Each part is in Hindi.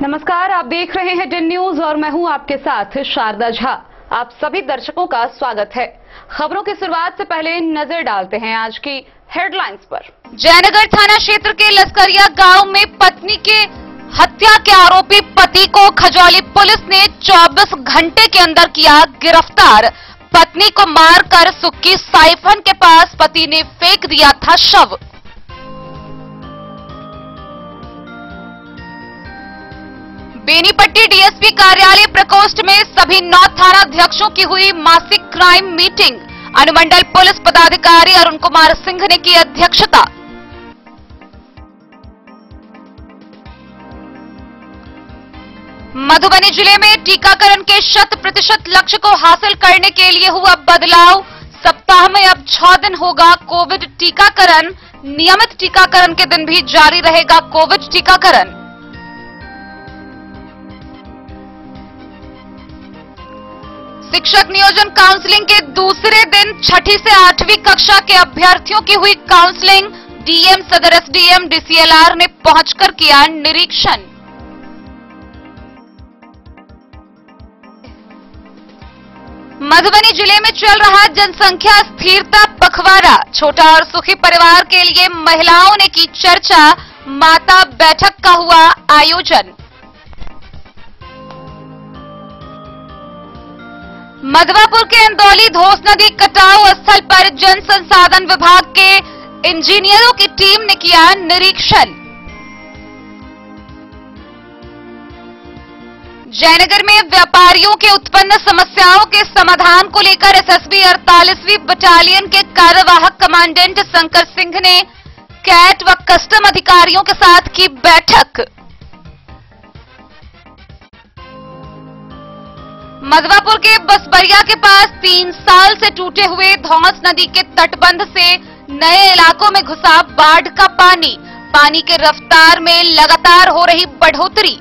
नमस्कार, आप देख रहे हैं डेन न्यूज और मैं हूं आपके साथ शारदा झा। आप सभी दर्शकों का स्वागत है। खबरों की शुरुआत से पहले नजर डालते हैं आज की हेडलाइंस पर। जयनगर थाना क्षेत्र के लस्करिया गांव में पत्नी के हत्या के आरोपी पति को खजौली पुलिस ने 24 घंटे के अंदर किया गिरफ्तार। पत्नी को मारकर सुक्की साइफन के पास पति ने फेंक दिया था शव। बेनीपट्टी डीएसपी कार्यालय प्रकोष्ठ में सभी 9 थानाध्यक्षों की हुई मासिक क्राइम मीटिंग। अनुमंडल पुलिस पदाधिकारी अरुण कुमार सिंह ने की अध्यक्षता। मधुबनी जिले में टीकाकरण के 100% लक्ष्य को हासिल करने के लिए हुआ बदलाव। सप्ताह में अब 6 दिन होगा कोविड टीकाकरण। नियमित टीकाकरण के दिन भी जारी रहेगा कोविड टीकाकरण। शिक्षक नियोजन काउंसलिंग के दूसरे दिन 6ठी से 8वीं कक्षा के अभ्यर्थियों की हुई काउंसलिंग। डीएम, सदर एसडीएम, डीसीएलआर ने पहुंचकर किया निरीक्षण। मधुबनी जिले में चल रहा जनसंख्या स्थिरता पखवाड़ा। छोटा और सुखी परिवार के लिए महिलाओं ने की चर्चा। माता बैठक का हुआ आयोजन। मधवापुर के इंदौली धोस नदी कटाव स्थल पर जन संसाधन विभाग के इंजीनियरों की टीम ने किया निरीक्षण। जयनगर में व्यापारियों के उत्पन्न समस्याओं के समाधान को लेकर एसएसबी 48वीं बटालियन के कार्यवाहक कमांडेंट शंकर सिंह ने कैट व कस्टम अधिकारियों के साथ की बैठक। मधवापुर के बसबरिया के पास 3 साल से टूटे हुए धौंस नदी के तटबंध से नए इलाकों में घुसा बाढ़ का पानी। पानी के रफ्तार में लगातार हो रही बढ़ोतरी।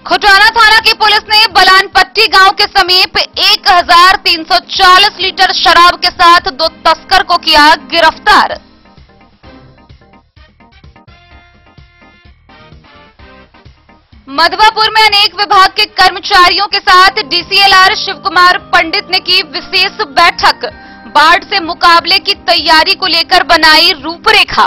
खुटाना थाना की पुलिस ने बलानपट्टी गांव के समीप 1340 लीटर शराब के साथ 2 तस्कर को किया गिरफ्तार। मधवापुर में अनेक विभाग के कर्मचारियों के साथ डीसीएलआर शिव कुमार पंडित ने की विशेष बैठक। बाढ़ से मुकाबले की तैयारी को लेकर बनाई रूपरेखा।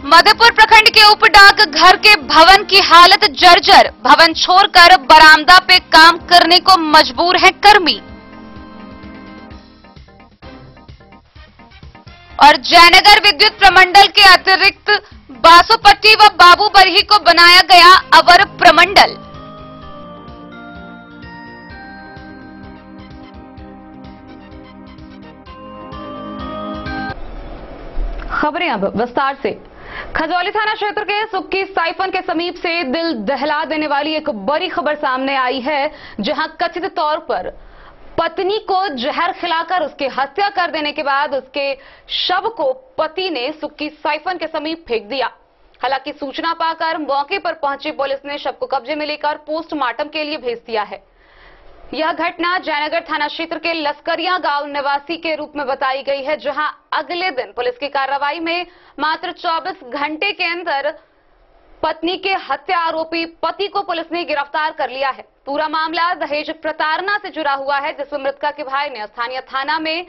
मधुपुर प्रखंड के उप डाक घर के भवन की हालत जर्जर। भवन छोड़कर बरामदा पे काम करने को मजबूर है कर्मी। और जयनगर विद्युत प्रमंडल के अतिरिक्त बासोपट्टी व बाबू बरही को बनाया गया अवर प्रमंडल। खबरें अब विस्तार से। खजौली थाना क्षेत्र के सुक्की साइफन के समीप से दिल दहला देने वाली एक बड़ी खबर सामने आई है, जहां कथित तौर पर पत्नी को जहर खिलाकर उसकी हत्या कर देने के बाद उसके शव को पति ने सुक्की साइफन के समीप फेंक दिया। हालांकि सूचना पाकर मौके पर पहुंची पुलिस ने शव को कब्जे में लेकर पोस्टमार्टम के लिए भेज दिया है। यह घटना जयनगर थाना क्षेत्र के लस्करिया गांव निवासी के रूप में बताई गई है, जहां अगले दिन पुलिस की कार्रवाई में मात्र 24 घंटे के अंदर पत्नी के हत्या आरोपी पति को पुलिस ने गिरफ्तार कर लिया है। पूरा मामला दहेज प्रताड़ना से जुड़ा हुआ है, जिसमें मृतका के भाई ने स्थानीय थाना में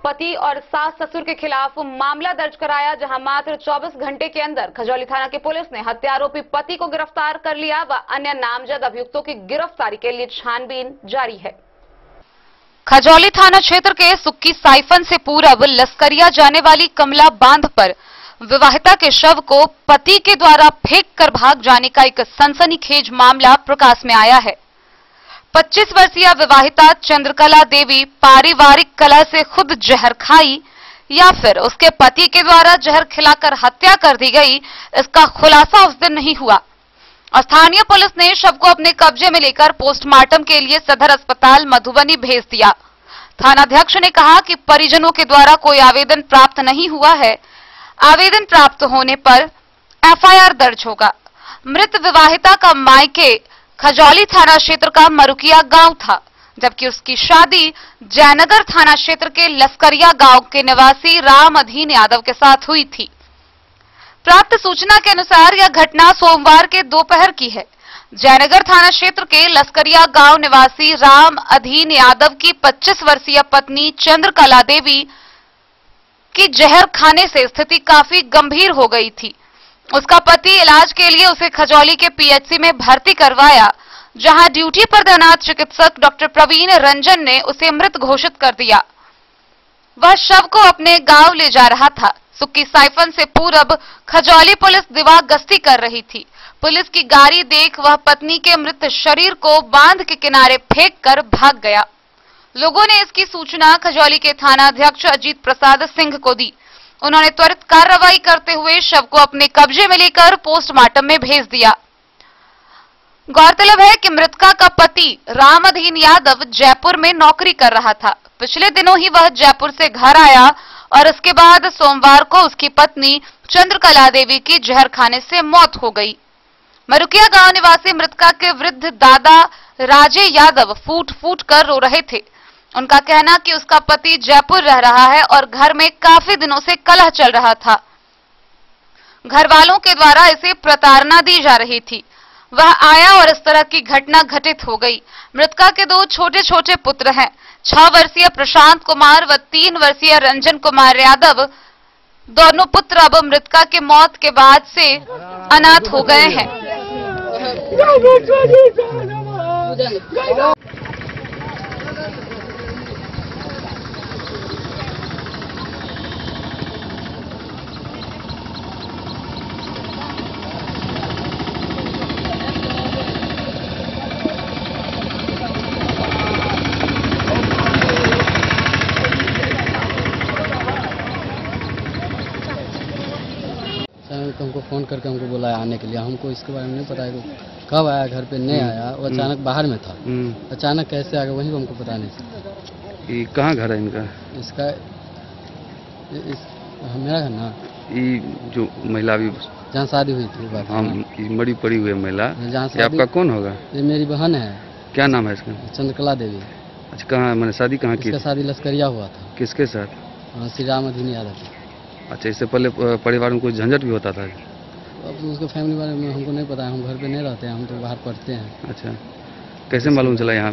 पति और सास ससुर के खिलाफ मामला दर्ज कराया, जहां मात्र 24 घंटे के अंदर खजौली थाना की पुलिस ने हत्या आरोपी पति को गिरफ्तार कर लिया व अन्य नामजद अभियुक्तों की गिरफ्तारी के लिए छानबीन जारी है। खजौली थाना क्षेत्र के सुक्की साइफन से पूरब लस्करिया जाने वाली कमला बांध पर विवाहिता के शव को पति के द्वारा फेंक कर भाग जाने का एक सनसनीखेज मामला प्रकाश में आया है। 25 वर्षीय विवाहिता चंद्रकला देवी पारिवारिक कलह से खुद जहर खाई या फिर उसके पति के द्वारा जहर खिलाकर हत्या कर दी गई, इसका खुलासा उस दिन नहीं हुआ। स्थानीय पुलिस ने शव को अपने कब्जे में लेकर पोस्टमार्टम के लिए सदर अस्पताल मधुबनी भेज दिया। थानाध्यक्ष ने कहा कि परिजनों के द्वारा कोई आवेदन प्राप्त नहीं हुआ है। आवेदन प्राप्त होने पर एफआईआर दर्ज होगा। मृत विवाहिता का मायके खजौली थाना क्षेत्र का मरुकिया गांव था, जबकि उसकी शादी जयनगर थाना क्षेत्र के लस्करिया गांव के निवासी राम अधीन यादव के साथ हुई थी। प्राप्त सूचना के अनुसार यह घटना सोमवार के दोपहर की है। जयनगर थाना क्षेत्र के लस्करिया गांव निवासी राम अधीन यादव की 25 वर्षीय पत्नी चंद्रकला देवी की जहर खाने से स्थिति काफी गंभीर हो गई थी। उसका पति इलाज के लिए उसे खजौली के पीएचसी में भर्ती करवाया, जहां ड्यूटी पर तैनात चिकित्सक डॉक्टर प्रवीण रंजन ने उसे मृत घोषित कर दिया। वह शव को अपने गांव ले जा रहा था। सुक्की साइफन से पूरब खजौली पुलिस दीवार गश्ती कर रही थी। पुलिस की गाड़ी देख वह पत्नी के मृत शरीर को बांध के किनारे फेंक कर भाग गया। लोगों ने इसकी सूचना खजौली के थाना अध्यक्ष अजीत प्रसाद सिंह को दी। उन्होंने त्वरित कार्रवाई करते हुए शव को अपने कब्जे में लेकर पोस्टमार्टम में भेज दिया। गौरतलब है कि मृतका का पति राम अधीन यादव जयपुर में नौकरी कर रहा था। पिछले दिनों ही वह जयपुर से घर आया और उसके बाद सोमवार को उसकी पत्नी चंद्रकला देवी की जहर खाने से मौत हो गई। मरुकिया गांव निवासी मृतका के वृद्ध दादा राजे यादव फूट फूट कर रो रहे थे। उनका कहना कि उसका पति जयपुर रह रहा है और घर में काफी दिनों से कलह चल रहा था। घर वालों के द्वारा इसे प्रताड़ना दी जा रही थी। वह आया और इस तरह की घटना घटित हो गई। मृतका के 2 छोटे छोटे पुत्र हैं, 6 वर्षीय प्रशांत कुमार व 3 वर्षीय रंजन कुमार यादव। दोनों पुत्र अब मृतका के मौत के बाद से अनाथ हो गए हैं। तो हमको फ़ोन करके हमको बोला आने के लिए। हमको इसके बारे में नहीं पता है कि कब आया, घर पे नहीं आया, वो अचानक बाहर में था। अचानक कैसे आ गया वही हमको पता नहीं। ये कहाँ घर है इनका? इसका मेरा घर ना, ये जो महिला भी जहाँ शादी हुई थी बात। हाँ, मरी पड़ी हुई महिला। जहाँ ये आपका कौन होगा? ये मेरी बहन है। क्या नाम है इसका? चंद्रकला देवी। अच्छा, कहाँ मैंने शादी कहाँ की? इसका शादी लस्करिया हुआ था। किसके साथ? श्री राम अधीन यादव। अच्छा, इससे पहले परिवार में कोई झंझट भी होता था? अब तो उसके फैमिली बारे में हमको नहीं पता है, हम घर पे नहीं रहते हैं, हम तो बाहर पढ़ते हैं। अच्छा, कैसे मालूम चला यहाँ?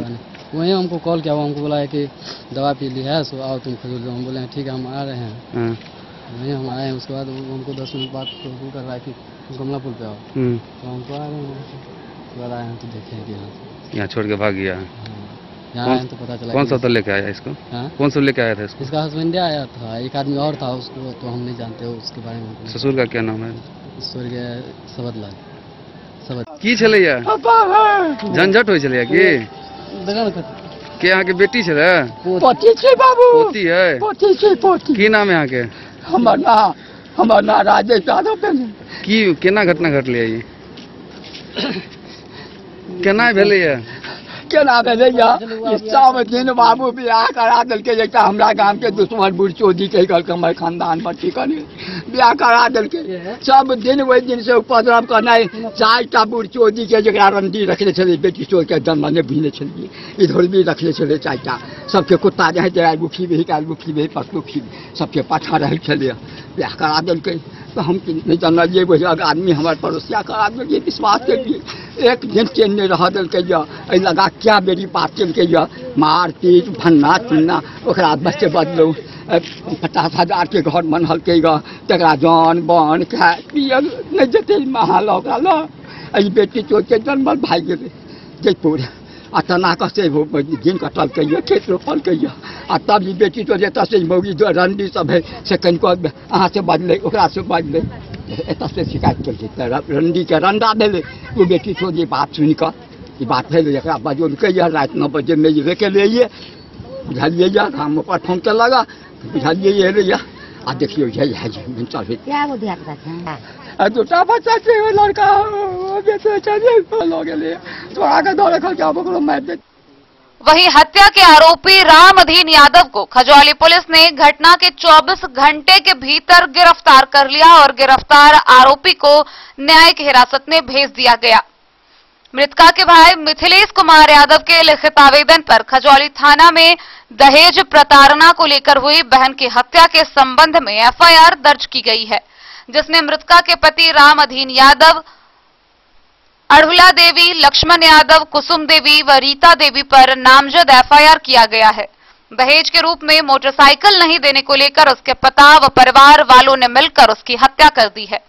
वहीं हमको कॉल किया, वो हमको बोला है कि दवा पी ली है, सो आओ तुम खजूर। हम बोले हैं ठीक है हम आ रहे हैं। वहीं हम आए हैं। उसके बाद हमको 10 मिनट बाद फोन कर रहा है कि कमला पुल पे आओ। तो हमको आ रहे हैं, उसके बाद आए हैं तो देखे कि यहाँ छोड़ के भाग गया। यहाँ आए तो पता चला। कौन सा लेके आया इसको? कौन सा लेके आया था इसको? इसका हस्बैंड आया था, एक आदमी और था, उसको तो हम नहीं जानते उसके बारे में। ससुर का क्या नाम है? स्वर्गीय सबदलाल। की छलैया झंझट होइ छलैया की? के यहाँ के बेटी छलै? पोती छै बाबू। पोती है? पोती छै पोती। की नाम है यहाँ के? हमर ना राजेश यादव। की केना घटना घटलै? ये केना भेलैया? केना भेलैया? सब दिन बाबू बियाह करा देलकै। एकटा हमरा गाम के दुश्मन बूढ़ चौधरी कहि कहलकै हमर खानदान पर ठिकाने बियाह करा देलकै। सब दिन ओहि दिन से उपद्रव करनाइ। 4टा बूढ़ चौधरी के जकरा रंडी रखले छलै, बेटी चोर के जन्म नहि बुझने छलियै, इधर भी रखले छलै 4टा। सबके कुत्ता रहै छै, मुखी भी काल मुखी भी पशुखी सबके पाछा रहै छलै। बियाह करा देलकै तो हम नहीं जानलिए। वही आदमी हमारे पड़ोसिया करा देलिए, विश्वास केलिए। एक दिन चेन नहीं रह देलकै। लगा क्या बेरी बात केलकै, मार पीट भन्ना चिन्ना। ओकरा बच्चे बदलू 50,000 के घर बनलकै। तकरा जान बान खाए पिए नहीं देते महाल। ओकरा ल बेटी चोर के जन्मल भाग गेलै जयपुर। आ तना कसे दिन कटलकै, खेत रोपलकै। आ तब ये बेटी तो एतऽ से मौगी रंडी सब है से कनिको अहाँ से बजलै, ओकरा से बजलै, एतऽ से शिकायत केलकै। तऽ रंडी के रंडा भेलै। ओ बेटी तो ये बात सुनि कऽ ई बात भेलै, एकरा बजौलकै। राति 9 बजे में जेबे केलियै, बुझलियै। गाम पर फोन केलक, बुझलियै एलैया। आ देखियो दूटा बच्चा छै, लड़का लऽ गेलै। तोरा के दौड़े खल के मारि दे। वहीं हत्या के आरोपी राम अधीन यादव को खजौली पुलिस ने घटना के 24 घंटे के भीतर गिरफ्तार कर लिया और गिरफ्तार आरोपी को न्यायिक हिरासत में भेज दिया गया। मृतका के भाई मिथिलेश कुमार यादव के लिखित आवेदन पर खजौली थाना में दहेज प्रताड़ना को लेकर हुई बहन की हत्या के संबंध में एफआईआर दर्ज की गई है, जिसमें मृतका के पति राम अधीन यादव, अड़हुला देवी, लक्ष्मण यादव, कुसुम देवी व रीता देवी पर नामजद एफआईआर किया गया है। दहेज के रूप में मोटरसाइकिल नहीं देने को लेकर उसके पिता व परिवार वालों ने मिलकर उसकी हत्या कर दी है।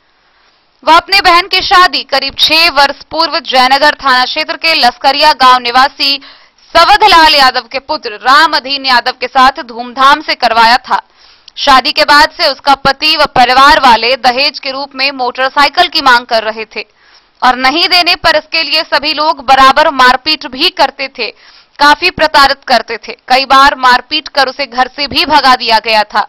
वह अपनी बहन की शादी करीब 6 वर्ष पूर्व जयनगर थाना क्षेत्र के लस्करिया गांव निवासी सवधलाल यादव के पुत्र राम अधीन यादव के साथ धूमधाम से करवाया था। शादी के बाद से उसका पति व परिवार वाले दहेज के रूप में मोटरसाइकिल की मांग कर रहे थे और नहीं देने पर इसके लिए सभी लोग बराबर मारपीट भी करते थे, काफी प्रताड़ित करते थे। कई बार मारपीट कर उसे घर से भी भगा दिया गया था।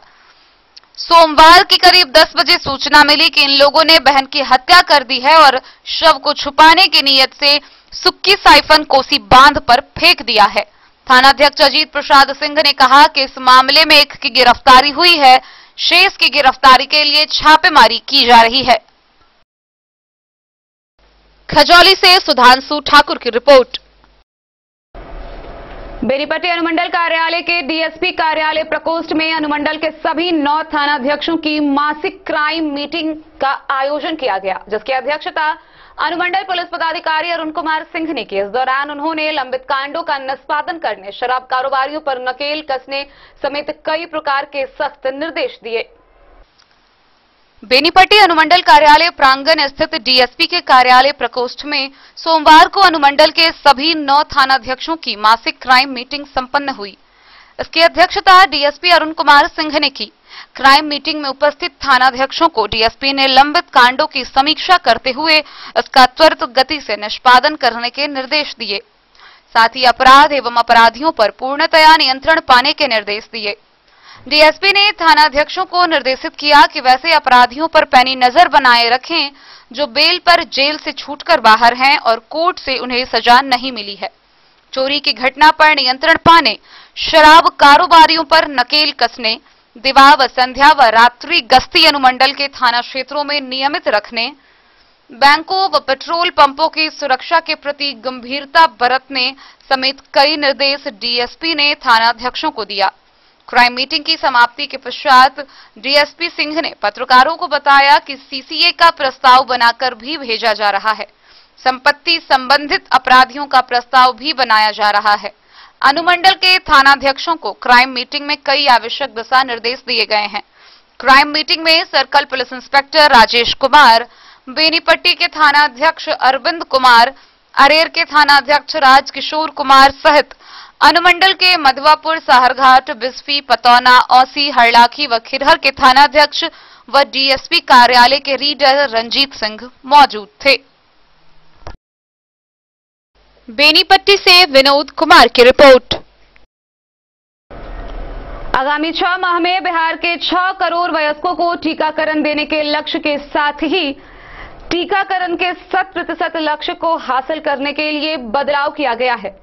सोमवार की करीब 10 बजे सूचना मिली कि इन लोगों ने बहन की हत्या कर दी है और शव को छुपाने की नीयत से सुक्की साइफन कोसी बांध पर फेंक दिया है। थानाध्यक्ष अजीत प्रसाद सिंह ने कहा कि इस मामले में एक की गिरफ्तारी हुई है, शेष की गिरफ्तारी के लिए छापेमारी की जा रही है। खजौली से सुधांशु ठाकुर की रिपोर्ट। बेनीपट्टी अनुमंडल कार्यालय के डीएसपी कार्यालय प्रकोष्ठ में अनुमंडल के सभी 9 थानाध्यक्षों की मासिक क्राइम मीटिंग का आयोजन किया गया, जिसकी अध्यक्षता अनुमंडल पुलिस पदाधिकारी अरुण कुमार सिंह ने की। इस दौरान उन्होंने लंबित कांडों का निष्पादन करने, शराब कारोबारियों पर नकेल कसने समेत कई प्रकार के सख्त निर्देश दिए। बेनीपट्टी अनुमंडल कार्यालय प्रांगण स्थित डीएसपी के कार्यालय प्रकोष्ठ में सोमवार को अनुमंडल के सभी 9 थानाध्यक्षों की मासिक क्राइम मीटिंग संपन्न हुई। इसकी अध्यक्षता डीएसपी अरुण कुमार सिंह ने की। क्राइम मीटिंग में उपस्थित थानाध्यक्षों को डीएसपी ने लंबित कांडों की समीक्षा करते हुए इसका त्वरित गति से निष्पादन करने के निर्देश दिए। साथ ही अपराध एवं अपराधियों पर पूर्णतया नियंत्रण पाने के निर्देश दिए। डीएसपी ने थानाध्यक्षों को निर्देशित किया कि वैसे अपराधियों पर पैनी नजर बनाए रखें जो बेल पर जेल से छूटकर बाहर हैं और कोर्ट से उन्हें सजा नहीं मिली है। चोरी की घटना पर नियंत्रण पाने, शराब कारोबारियों पर नकेल कसने, दिवा व संध्या व रात्रि गश्ती अनुमंडल के थाना क्षेत्रों में नियमित रखने, बैंकों व पेट्रोल पंपों की सुरक्षा के प्रति गंभीरता बरतने समेत कई निर्देश डीएसपी ने थानाध्यक्षों को दिया। क्राइम मीटिंग की समाप्ति के पश्चात डीएसपी सिंह ने पत्रकारों को बताया कि सीसीए का प्रस्ताव बनाकर भी भेजा जा रहा है। संपत्ति संबंधित अपराधियों का प्रस्ताव भी बनाया जा रहा है। अनुमंडल के थानाध्यक्षों को क्राइम मीटिंग में कई आवश्यक दिशा निर्देश दिए गए हैं। क्राइम मीटिंग में circle police inspector Rajesh Kumar, Benipatti के थानाध्यक्ष अरविंद कुमार, अरेर के थानाध्यक्ष राजकिशोर कुमार सहित अनुमंडल के मधवापुर, साहरघाट, बिस्फी, पतौना, औसी, हरलाखी व खिरहर के थानाध्यक्ष व डीएसपी कार्यालय के रीडर रंजीत सिंह मौजूद थे। बेनीपट्टी से विनोद कुमार की रिपोर्ट। आगामी 6 माह में बिहार के 6 करोड़ वयस्कों को टीकाकरण देने के लक्ष्य के साथ ही टीकाकरण के 100% लक्ष्य को हासिल करने के लिए बदलाव किया गया है।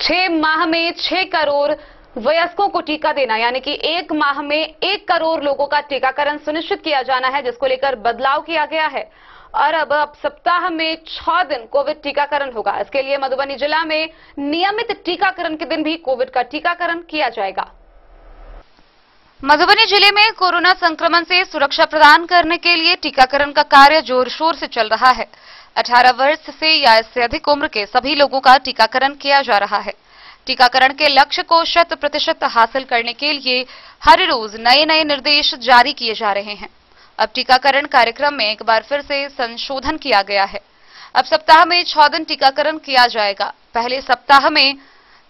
6 माह में 6 करोड़ वयस्कों को टीका देना, यानी कि 1 माह में 1 करोड़ लोगों का टीकाकरण सुनिश्चित किया जाना है, जिसको लेकर बदलाव किया गया है। और अब सप्ताह में 6 दिन कोविड टीकाकरण होगा। इसके लिए मधुबनी जिला में नियमित टीकाकरण के दिन भी कोविड का टीकाकरण किया जाएगा। मधुबनी जिले में कोरोना संक्रमण से सुरक्षा प्रदान करने के लिए टीकाकरण का कार्य जोर शोर से चल रहा है। 18 वर्ष से या इससे अधिक उम्र के सभी लोगों का टीकाकरण किया जा रहा है। टीकाकरण के लक्ष्य को 100% हासिल करने के लिए हर रोज नए नए निर्देश जारी किए जा रहे हैं। अब टीकाकरण कार्यक्रम में एक बार फिर से संशोधन किया गया है। अब सप्ताह में 6 दिन टीकाकरण किया जाएगा। पहले सप्ताह में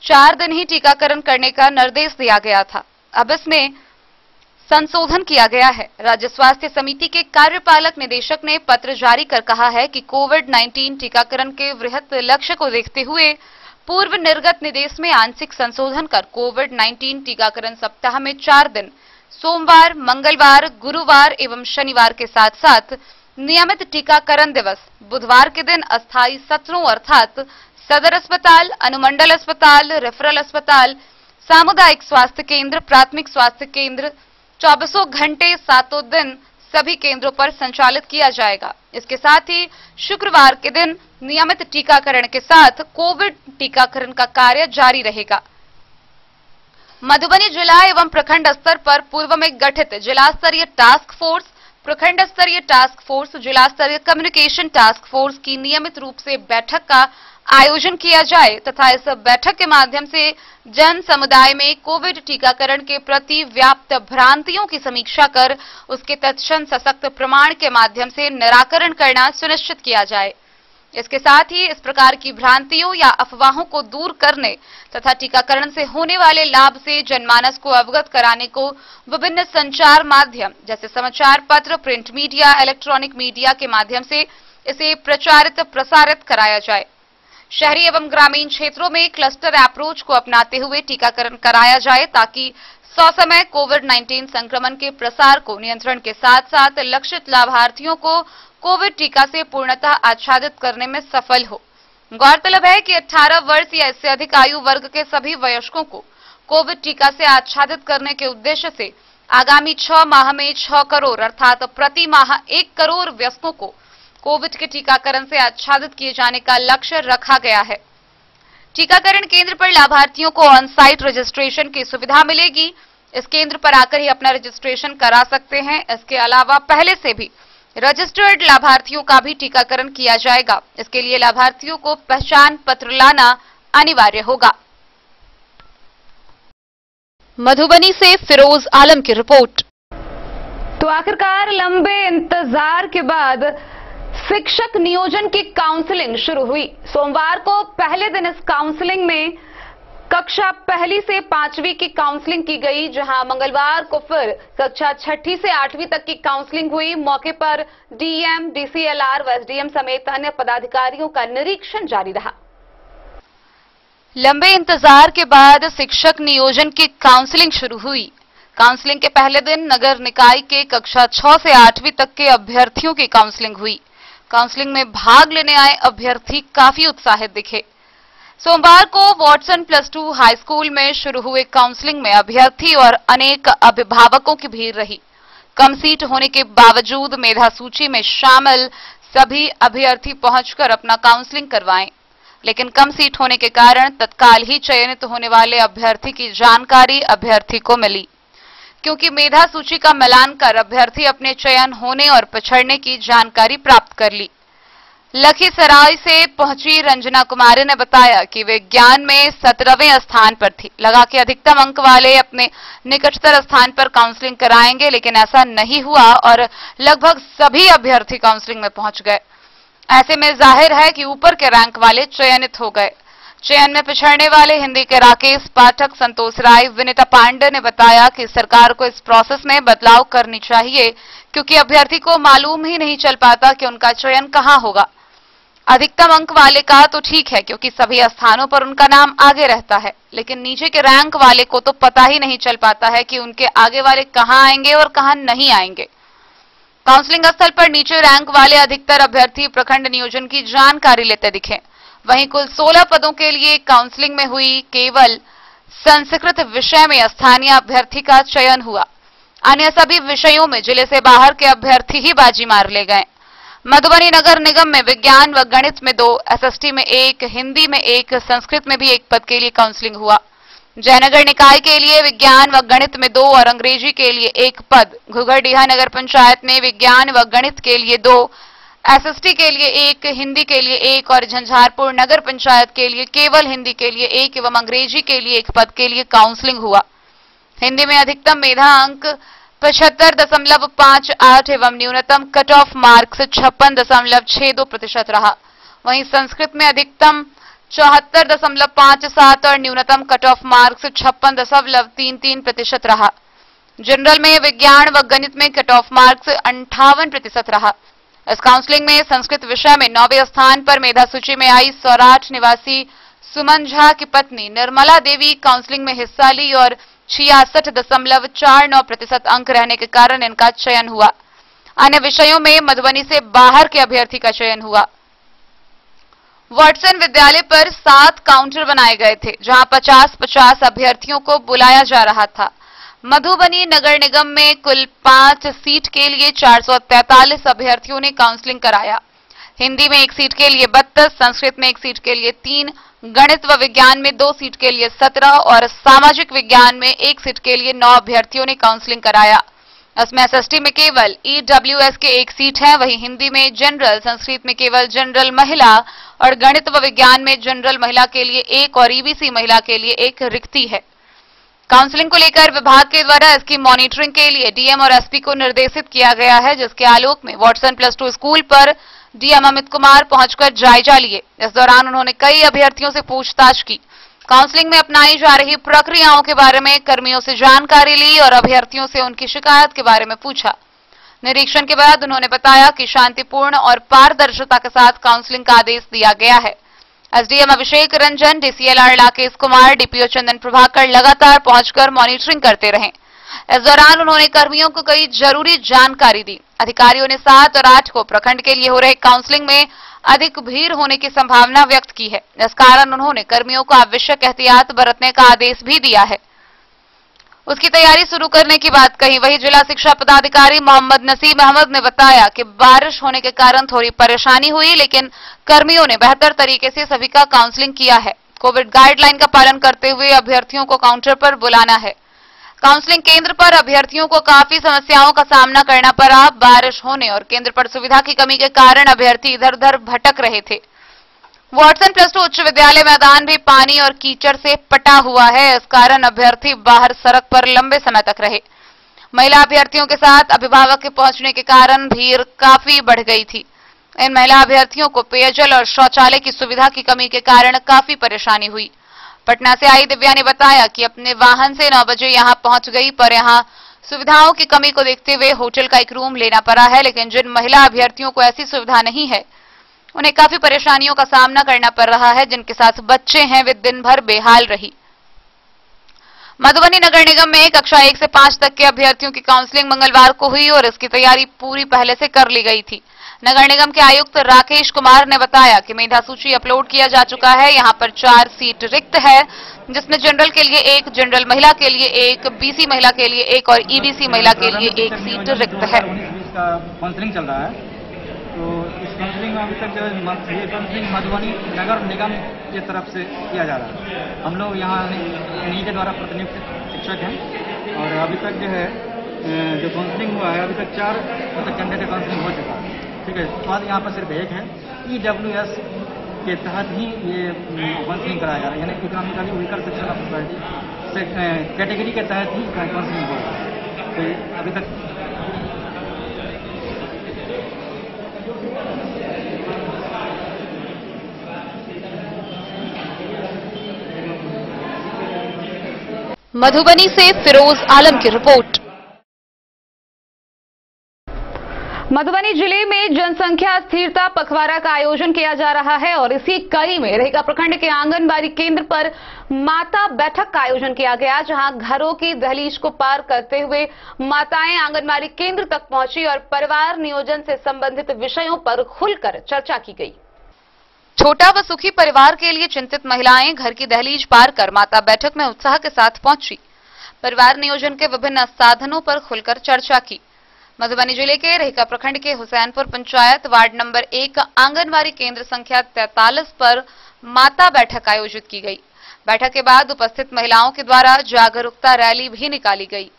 4 दिन ही टीकाकरण करने का निर्देश दिया गया था। अब इसमें संशोधन किया गया है। राज्य स्वास्थ्य समिति के कार्यपालक निदेशक ने पत्र जारी कर कहा है कि कोविड-19 टीकाकरण के वृहत लक्ष्य को देखते हुए पूर्व निर्गत निर्देश में आंशिक संशोधन कर कोविड-19 टीकाकरण सप्ताह में 4 दिन सोमवार, मंगलवार, गुरुवार एवं शनिवार के साथ साथ नियमित टीकाकरण दिवस बुधवार के दिन अस्थायी सत्रों अर्थात सदर अस्पताल, अनुमंडल अस्पताल, रेफरल अस्पताल, सामुदायिक स्वास्थ्य केंद्र, प्राथमिक स्वास्थ्य केंद्र 24 घंटे 7 दिन सभी केंद्रों पर संचालित किया जाएगा। इसके साथ ही शुक्रवार के दिन नियमित टीकाकरण के साथ कोविड टीकाकरण का कार्य जारी रहेगा। मधुबनी जिला एवं प्रखंड स्तर पर पूर्व में गठित जिला स्तरीय टास्क फोर्स, प्रखंड स्तरीय टास्क फोर्स, जिला स्तरीय कम्युनिकेशन टास्क फोर्स की नियमित रूप से बैठक का आयोजन किया जाए तथा इस बैठक के माध्यम से जन समुदाय में कोविड टीकाकरण के प्रति व्याप्त भ्रांतियों की समीक्षा कर उसके तत्क्षण सशक्त प्रमाण के माध्यम से निराकरण करना सुनिश्चित किया जाए। इसके साथ ही इस प्रकार की भ्रांतियों या अफवाहों को दूर करने तथा टीकाकरण से होने वाले लाभ से जनमानस को अवगत कराने को विभिन्न संचार माध्यम जैसे समाचार पत्र, प्रिंट मीडिया, इलेक्ट्रॉनिक मीडिया के माध्यम से इसे प्रचारित प्रसारित कराया जाए। शहरी एवं ग्रामीण क्षेत्रों में क्लस्टर अप्रोच को अपनाते हुए टीकाकरण कराया जाए ताकि ससमय कोविड-19 संक्रमण के प्रसार को नियंत्रण के साथ साथ लक्षित लाभार्थियों को कोविड टीका से पूर्णतः आच्छादित करने में सफल हो। गौरतलब है कि 18 वर्ष या इससे अधिक आयु वर्ग के सभी वयस्कों को कोविड टीका से आच्छादित करने के उद्देश्य से आगामी 6 माह में 6 करोड़ अर्थात प्रति माह 1 करोड़ वयस्कों को कोविड के टीकाकरण से आच्छादित किए जाने का लक्ष्य रखा गया है। टीकाकरण केंद्र पर लाभार्थियों को ऑन साइट रजिस्ट्रेशन की सुविधा मिलेगी। इस केंद्र पर आकर ही अपना रजिस्ट्रेशन करा सकते हैं। इसके अलावा पहले से भी रजिस्टर्ड लाभार्थियों का भी टीकाकरण किया जाएगा। इसके लिए लाभार्थियों को पहचान पत्र लाना अनिवार्य होगा। मधुबनी से फिरोज आलम की रिपोर्ट। तो आखिरकार लंबे इंतजार के बाद शिक्षक नियोजन की काउंसलिंग शुरू हुई। सोमवार को पहले दिन इस काउंसलिंग में कक्षा 1 से 5वीं की काउंसलिंग की गई, जहां मंगलवार को फिर कक्षा 6 से 8वीं तक की काउंसलिंग हुई। मौके पर डीएम, डीसीएलआर व एसडीएम समेत अन्य पदाधिकारियों का निरीक्षण जारी रहा। लंबे इंतजार के बाद शिक्षक नियोजन की काउंसलिंग शुरू हुई। काउंसलिंग के पहले दिन नगर निकाय के कक्षा 6 से 8वीं तक के अभ्यर्थियों की काउंसलिंग हुई। काउंसलिंग में भाग लेने आए अभ्यर्थी काफी उत्साहित दिखे। सोमवार को वॉटसन +2 हाई स्कूल में शुरू हुए काउंसलिंग में अभ्यर्थी और अनेक अभिभावकों की भीड़ रही। कम सीट होने के बावजूद मेधा सूची में शामिल सभी अभ्यर्थी पहुंचकर अपना काउंसलिंग करवाएं, लेकिन कम सीट होने के कारण तत्काल ही चयनित होने वाले अभ्यर्थी की जानकारी अभ्यर्थी को मिली, क्योंकि मेधा सूची का मिलान कर अभ्यर्थी अपने चयन होने और पिछड़ने की जानकारी प्राप्त कर ली। लखीसराय से पहुंची रंजना कुमारी ने बताया कि विज्ञान में 17वें स्थान पर थी। लगा कि अधिकतम अंक वाले अपने निकटतर स्थान पर काउंसलिंग कराएंगे, लेकिन ऐसा नहीं हुआ और लगभग सभी अभ्यर्थी काउंसलिंग में पहुंच गए। ऐसे में जाहिर है कि ऊपर के रैंक वाले चयनित हो गए। चयन में पिछड़ने वाले हिंदी के राकेश पाठक, संतोष राय, विनीता पांडे ने बताया कि सरकार को इस प्रोसेस में बदलाव करनी चाहिए, क्योंकि अभ्यर्थी को मालूम ही नहीं चल पाता कि उनका चयन कहां होगा। अधिकतम अंक वाले का तो ठीक है, क्योंकि सभी स्थानों पर उनका नाम आगे रहता है, लेकिन नीचे के रैंक वाले को तो पता ही नहीं चल पाता है कि उनके आगे वाले कहां आएंगे और कहां नहीं आएंगे। काउंसलिंग स्थल पर नीचे रैंक वाले अधिकतर अभ्यर्थी प्रखंड नियोजन की जानकारी लेते दिखे। वहीं कुल 16 पदों के लिए काउंसलिंग में हुई केवल संस्कृत विषय में स्थानीय अभ्यर्थी का चयन हुआ। अन्य सभी विषयों में जिले से बाहर के अभ्यर्थी ही बाजी मार ले गए। मधुबनी नगर निगम में विज्ञान व गणित में 2, एसएसटी में 1, हिंदी में 1, संस्कृत में भी 1 पद के लिए काउंसलिंग हुआ। जयनगर निकाय के लिए विज्ञान व गणित में 2 और अंग्रेजी के लिए 1 पद, घुघरडीहा नगर पंचायत में विज्ञान व गणित के लिए 2, एसएसटी के लिए 1, हिंदी के लिए 1 और झंझारपुर नगर पंचायत के लिए केवल हिंदी के लिए 1 एवं अंग्रेजी के लिए 1 पद के लिए काउंसलिंग हुआ। हिंदी में अधिकतम मेधा अंक 75.58 एवं न्यूनतम कट ऑफ मार्क्स 56.62% रहा। वहीं संस्कृत में अधिकतम 74.57 और न्यूनतम कट ऑफ मार्क्स 56.33% रहा। जनरल में विज्ञान व गणित में कट ऑफ मार्क्स 58% रहा। इस काउंसलिंग में संस्कृत विषय में 9वें स्थान पर मेधा सूची में आई सौराठ निवासी सुमन झा की पत्नी निर्मला देवी काउंसलिंग में हिस्सा ली और 66.49% अंक रहने के कारण इनका चयन हुआ। अन्य विषयों में मधुबनी से बाहर के अभ्यर्थी का चयन हुआ। वॉटसन विद्यालय पर 7 काउंटर बनाए गए थे, जहां 50-50 अभ्यर्थियों को बुलाया जा रहा था। मधुबनी नगर निगम में कुल 5 सीट के लिए 443 अभ्यर्थियों ने काउंसलिंग कराया। हिंदी में 1 सीट के लिए 32, संस्कृत में 1 सीट के लिए 3, गणित व विज्ञान में 2 सीट के लिए 17 और सामाजिक विज्ञान में 1 सीट के लिए 9 अभ्यर्थियों ने काउंसलिंग कराया। इसमें एसएसटी में केवल ईडब्ल्यूएस के 1 सीट है, वहीं हिंदी में जनरल, संस्कृत में केवल जनरल महिला और गणित व विज्ञान में जनरल महिला के लिए 1 और ईबीसी महिला के लिए 1 रिक्ति है। काउंसलिंग को लेकर विभाग के द्वारा इसकी मॉनिटरिंग के लिए डीएम और एसपी को निर्देशित किया गया है, जिसके आलोक में वाटसन +2 स्कूल पर डीएम अमित कुमार पहुंचकर जायजा लिए। इस दौरान उन्होंने कई अभ्यर्थियों से पूछताछ की, काउंसलिंग में अपनाई जा रही प्रक्रियाओं के बारे में कर्मियों से जानकारी ली और अभ्यर्थियों से उनकी शिकायत के बारे में पूछा। निरीक्षण के बाद उन्होंने बताया कि शांतिपूर्ण और पारदर्शिता के साथ काउंसलिंग का आदेश दिया गया है। एसडीएम अभिषेक रंजन, डीसीएलआर राकेश कुमार, डीपीओ चंदन प्रभाकर लगातार पहुंचकर मॉनिटरिंग करते रहे। इस दौरान उन्होंने कर्मियों को कई जरूरी जानकारी दी। अधिकारियों ने 7 और 8 को प्रखंड के लिए हो रहे काउंसलिंग में अधिक भीड़ होने की संभावना व्यक्त की है। इस कारण उन्होंने कर्मियों को आवश्यक एहतियात बरतने का आदेश भी दिया है। उसकी तैयारी शुरू करने की बात कही। वहीं जिला शिक्षा पदाधिकारी मोहम्मद नसीम अहमद ने बताया कि बारिश होने के कारण थोड़ी परेशानी हुई, लेकिन कर्मियों ने बेहतर तरीके से सभी का काउंसलिंग किया है। कोविड गाइडलाइन का पालन करते हुए अभ्यर्थियों को काउंटर पर बुलाना है। काउंसलिंग केंद्र पर अभ्यर्थियों को काफी समस्याओं का सामना करना पड़ा। बारिश होने और केंद्र पर सुविधा की कमी के कारण अभ्यर्थी इधर उधर भटक रहे थे। वाटसन +2 उच्च विद्यालय मैदान भी पानी और कीचड़ से पटा हुआ है। इस कारण अभ्यर्थी बाहर सड़क पर लंबे समय तक रहे। महिला अभ्यर्थियों के साथ अभिभावक के पहुंचने के कारण भीड़ काफी बढ़ गई थी। इन महिला अभ्यर्थियों को पेयजल और शौचालय की सुविधा की कमी के कारण काफी परेशानी हुई। पटना से आई दिव्या ने बताया कि अपने वाहन से 9 बजे यहां पहुंच गई, पर यहां सुविधाओं की कमी को देखते हुए होटल का एक रूम लेना पड़ा है। लेकिन जिन महिला अभ्यर्थियों को ऐसी सुविधा नहीं है, उन्हें काफी परेशानियों का सामना करना पड़ रहा है। जिनके साथ बच्चे हैं, वे दिन भर बेहाल रही। मधुबनी नगर निगम में कक्षा 1 से 5 तक के अभ्यर्थियों की काउंसलिंग मंगलवार को हुई और इसकी तैयारी पूरी पहले से कर ली गई थी। नगर निगम के आयुक्त राकेश कुमार ने बताया कि मेधा सूची अपलोड किया जा चुका है। यहां पर 4 सीट रिक्त है, जिसमें जनरल के लिए 1, जनरल महिला के लिए 1, बीसी महिला के लिए 1 और ईबीसी महिला के लिए 1 सीट रिक्त है। काउंसलिंग चल रहा है, तो इस काउंसलिंग में अभी तक जो ये काउंसलिंग मधुबनी नगर निगम की तरफ से किया जा रहा है। हम लोग यहाँ इन्हीं के द्वारा प्रतिनियुक्त शिक्षक हैं और अभी तक जो है जो काउंसलिंग हुआ है, अभी तक 4 कैंडिडेट काउंसलिंग हो चुका है। ठीक है, उसके बाद यहाँ पर सिर्फ 1 है। ईडब्ल्यूएस के तहत ही ये काउंसलिंग कराया जा रहा है, यानी economically weaker section of society category के तहत ही काउंसलिंग हो रहा है। तो अभी तक मधुबनी से फिरोज आलम की रिपोर्ट। मधुबनी जिले में जनसंख्या स्थिरता पखवाड़ा का आयोजन किया जा रहा है और इसी कड़ी में रेहका प्रखंड के आंगनबाड़ी केंद्र पर माता बैठक का आयोजन किया गया, जहां घरों की दहलीज को पार करते हुए माताएं आंगनबाड़ी केंद्र तक पहुंची और परिवार नियोजन से संबंधित विषयों पर खुलकर चर्चा की गई। छोटा व सुखी परिवार के लिए चिंतित महिलाएं घर की दहलीज पार कर माता बैठक में उत्साह के साथ पहुंची। परिवार नियोजन के विभिन्न साधनों पर खुलकर चर्चा की। मधुबनी जिले के रेहका प्रखंड के हुसैनपुर पंचायत वार्ड नंबर 1 आंगनबाड़ी केंद्र संख्या 43 पर माता बैठक आयोजित की गई। बैठक के बाद उपस्थित महिलाओं के द्वारा जागरूकता रैली भी निकाली गई।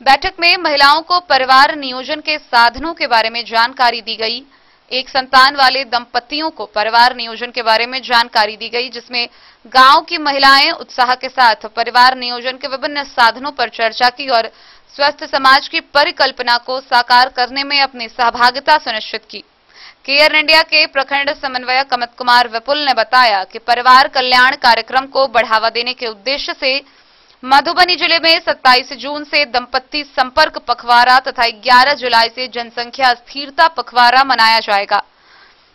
बैठक में महिलाओं को परिवार नियोजन के साधनों के बारे में जानकारी दी गई। एक संतान वाले दंपतियों को परिवार नियोजन के बारे में जानकारी दी गई, जिसमें गांव की महिलाएं उत्साह के साथ परिवार नियोजन के विभिन्न साधनों पर चर्चा की और स्वस्थ समाज की परिकल्पना को साकार करने में अपनी सहभागिता सुनिश्चित की। केयर इंडिया के प्रखंड समन्वयक अमित कुमार विपुल ने बताया कि परिवार कल्याण कार्यक्रम को बढ़ावा देने के उद्देश्य से मधुबनी जिले में 27 जून से दंपति संपर्क पखवाड़ा तथा 11 जुलाई से जनसंख्या स्थिरता पखवाड़ा मनाया जाएगा।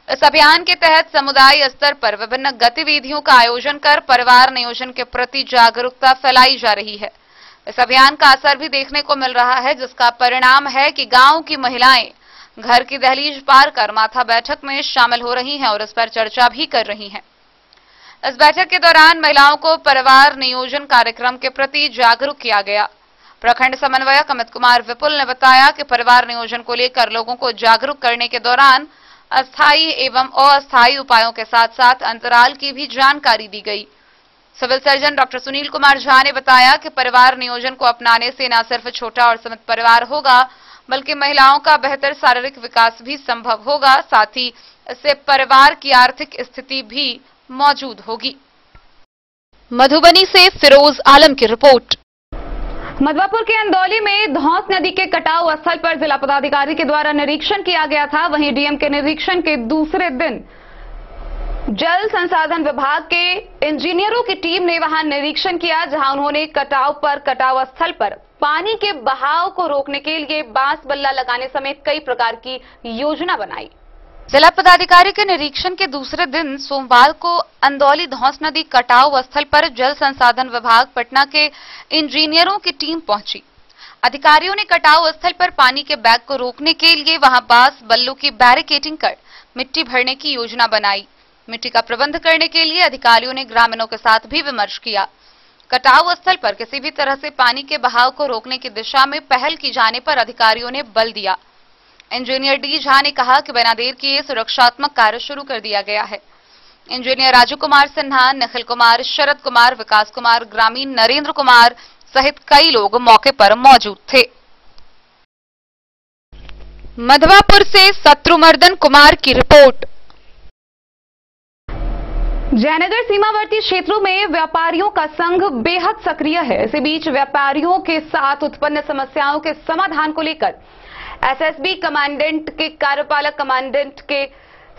इस अभियान के तहत समुदाय स्तर पर विभिन्न गतिविधियों का आयोजन कर परिवार नियोजन के प्रति जागरूकता फैलाई जा रही है। इस अभियान का असर भी देखने को मिल रहा है, जिसका परिणाम है कि गांव की महिलाएं घर की दहलीज पार कर माता बैठक में शामिल हो रही हैं और इस पर चर्चा भी कर रही हैं। इस बैठक के दौरान महिलाओं को परिवार नियोजन कार्यक्रम के प्रति जागरूक किया गया। प्रखंड समन्वयक अमित कुमार विपुल ने बताया कि परिवार नियोजन को लेकर लोगों को जागरूक करने के दौरान अस्थायी एवं अस्थायी उपायों के साथ साथ अंतराल की भी जानकारी दी गई। Civil surgeon doctor Sunil Kumar Jha ने बताया कि परिवार नियोजन को अपनाने से न सिर्फ छोटा और सीमित परिवार होगा, बल्कि महिलाओं का बेहतर शारीरिक विकास भी संभव होगा। साथ ही इससे परिवार की आर्थिक स्थिति भी मौजूद होगी। मधुबनी से फिरोज आलम की रिपोर्ट। मधवापुर के अंदौली में धौंस नदी के कटाव स्थल पर जिला पदाधिकारी के द्वारा निरीक्षण किया गया था। वहीं डीएम के निरीक्षण के दूसरे दिन जल संसाधन विभाग के इंजीनियरों की टीम ने वहां निरीक्षण किया, जहां उन्होंने कटाव स्थल पर पानी के बहाव को रोकने के लिए बांस बल्ला लगाने समेत कई प्रकार की योजना बनाई। जिला पदाधिकारी के निरीक्षण के दूसरे दिन सोमवार को अंदौली धौंस नदी कटाव स्थल पर जल संसाधन विभाग पटना के इंजीनियरों की टीम पहुंची। अधिकारियों ने कटाव स्थल पर पानी के बैग को रोकने के लिए वहां बांस बल्लों की बैरिकेडिंग कर मिट्टी भरने की योजना बनाई। मिट्टी का प्रबंध करने के लिए अधिकारियों ने ग्रामीणों के साथ भी विमर्श किया। कटाव स्थल पर किसी भी तरह से पानी के बहाव को रोकने की दिशा में पहल की जाने पर अधिकारियों ने बल दिया। इंजीनियर डी झा ने कहा कि बिना देर किए सुरक्षात्मक कार्य शुरू कर दिया गया है। इंजीनियर राजू कुमार सिन्हा, निखिल कुमार, शरद कुमार, विकास कुमार, ग्रामीण नरेंद्र कुमार सहित कई लोग मौके पर मौजूद थे। मधवापुर से शत्रुमर्दन कुमार की रिपोर्ट। जयनगर सीमावर्ती क्षेत्रों में व्यापारियों का संघ बेहद सक्रिय है। इसी बीच व्यापारियों के साथ उत्पन्न समस्याओं के समाधान को लेकर एसएसबी कमांडेंट के कार्यपालक कमांडेंट के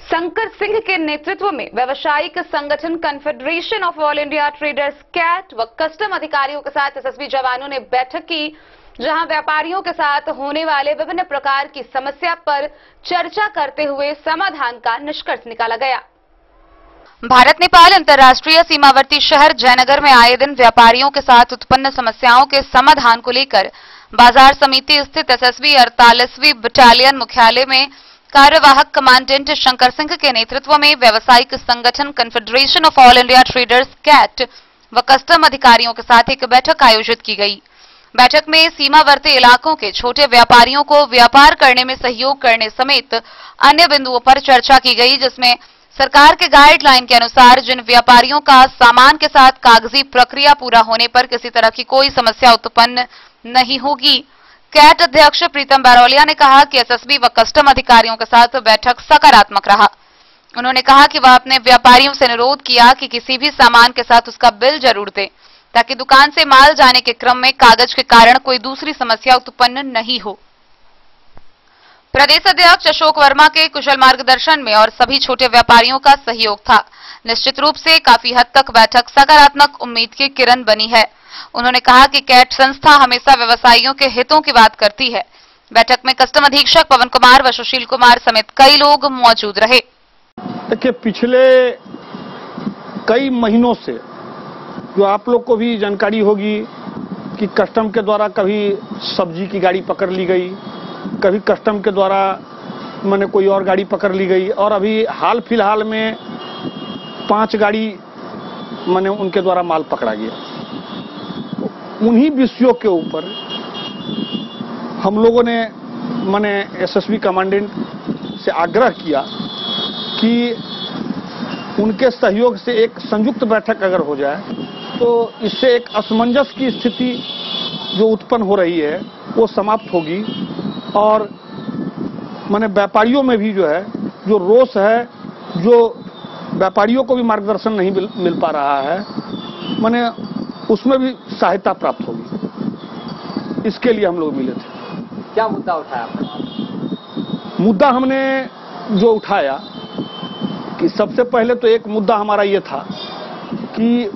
शंकर सिंह के नेतृत्व में व्यावसायिक संगठन confederation of all India traders CAIT व कस्टम अधिकारियों के साथ एसएसबी जवानों ने बैठक की, जहां व्यापारियों के साथ होने वाले विभिन्न प्रकार की समस्या पर चर्चा करते हुए समाधान का निष्कर्ष निकाला गया। भारत नेपाल अंतर्राष्ट्रीय सीमावर्ती शहर जयनगर में आए दिन व्यापारियों के साथ उत्पन्न समस्याओं के समाधान को लेकर बाजार समिति स्थित एसएसबी 48वीं बटालियन मुख्यालय में कार्यवाहक कमांडेंट शंकर सिंह के नेतृत्व में व्यावसायिक संगठन confederation of all India traders CAIT व कस्टम अधिकारियों के साथ एक बैठक आयोजित की गई। बैठक में सीमावर्ती इलाकों के छोटे व्यापारियों को व्यापार करने में सहयोग करने समेत अन्य बिंदुओं पर चर्चा की गई, जिसमें सरकार के गाइडलाइन के अनुसार जिन व्यापारियों का सामान के साथ कागजी प्रक्रिया पूरा होने पर किसी तरह की कोई समस्या उत्पन्न नहीं होगी। कैट अध्यक्ष प्रीतम बारोलिया ने कहा कि एसएसबी व कस्टम अधिकारियों के साथ बैठक सकारात्मक रहा। उन्होंने कहा कि वह अपने व्यापारियों से अनुरोध किया कि किसी भी सामान के साथ उसका बिल जरूर दें, ताकि दुकान से माल जाने के क्रम में कागज के कारण कोई दूसरी समस्या उत्पन्न नहीं हो। प्रदेश अध्यक्ष अशोक वर्मा के कुशल मार्गदर्शन में और सभी छोटे व्यापारियों का सहयोग था। निश्चित रूप से काफी हद तक बैठक सकारात्मक उम्मीद की किरण बनी है। उन्होंने कहा कि कैट संस्था हमेशा व्यवसायियों के हितों की बात करती है। बैठक में कस्टम अधीक्षक पवन कुमार व सुशील कुमार समेत कई लोग मौजूद रहे। देखिए, पिछले कई महीनों से जो आप लोग को भी जानकारी होगी कि कस्टम के द्वारा कभी सब्जी की गाड़ी पकड़ ली गई, कभी कस्टम के द्वारा मैंने कोई और गाड़ी पकड़ ली गई, और अभी हाल फिलहाल में 5 गाड़ी मैंने उनके द्वारा माल पकड़ा गया। उन्हीं विषयों के ऊपर हम लोगों ने मैंने एसएसबी कमांडेंट से आग्रह किया कि उनके सहयोग से एक संयुक्त बैठक अगर हो जाए तो इससे एक असमंजस की स्थिति जो उत्पन्न हो रही है वो समाप्त होगी, और मैंने व्यापारियों में भी जो है जो रोष है, जो व्यापारियों को भी मार्गदर्शन नहीं मिल पा रहा है, मैंने उसमें भी सहायता प्राप्त होगी। इसके लिए हम लोग मिले थे। क्या मुद्दा उठाया आपने? मुद्दा हमने जो उठाया कि सबसे पहले तो एक मुद्दा हमारा ये था कि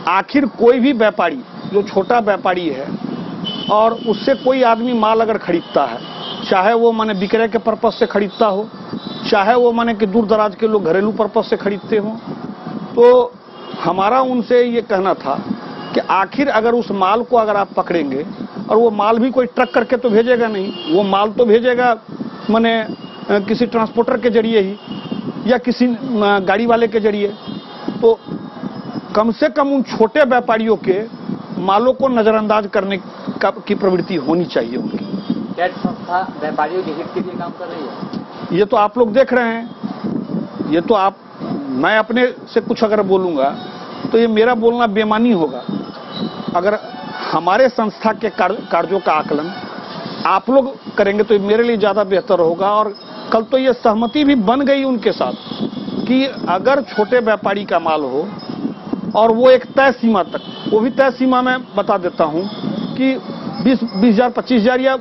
आखिर कोई भी व्यापारी जो छोटा व्यापारी है और उससे कोई आदमी माल अगर खरीदता है, चाहे वो माने विक्रय के पर्पज से खरीदता हो, चाहे वो माने कि दूर दराज के लोग घरेलू पर्पज से खरीदते हो, तो हमारा उनसे ये कहना था कि आखिर अगर उस माल को अगर आप पकड़ेंगे, और वो माल भी कोई ट्रक करके तो भेजेगा नहीं, वो माल तो भेजेगा माने किसी ट्रांसपोर्टर के जरिए ही या किसी गाड़ी वाले के जरिए, तो कम से कम उन छोटे व्यापारियों के मालों को नजरअंदाज करने की प्रवृत्ति होनी चाहिए उनकी। क्या संस्था व्यापारियों के हित के लिए काम कर रही है? ये तो आप लोग देख रहे हैं। ये तो मैं अपने से कुछ अगर बोलूंगा तो ये मेरा बोलना बेमानी होगा। अगर हमारे संस्था के कार्यों का आकलन आप लोग करेंगे तो मेरे लिए ज्यादा बेहतर होगा। और कल तो ये सहमति भी बन गई उनके साथ कि अगर छोटे व्यापारी का माल हो और वो एक तय सीमा तक, वो भी तय सीमा में बता देता हूं कि 20,000 25,000 या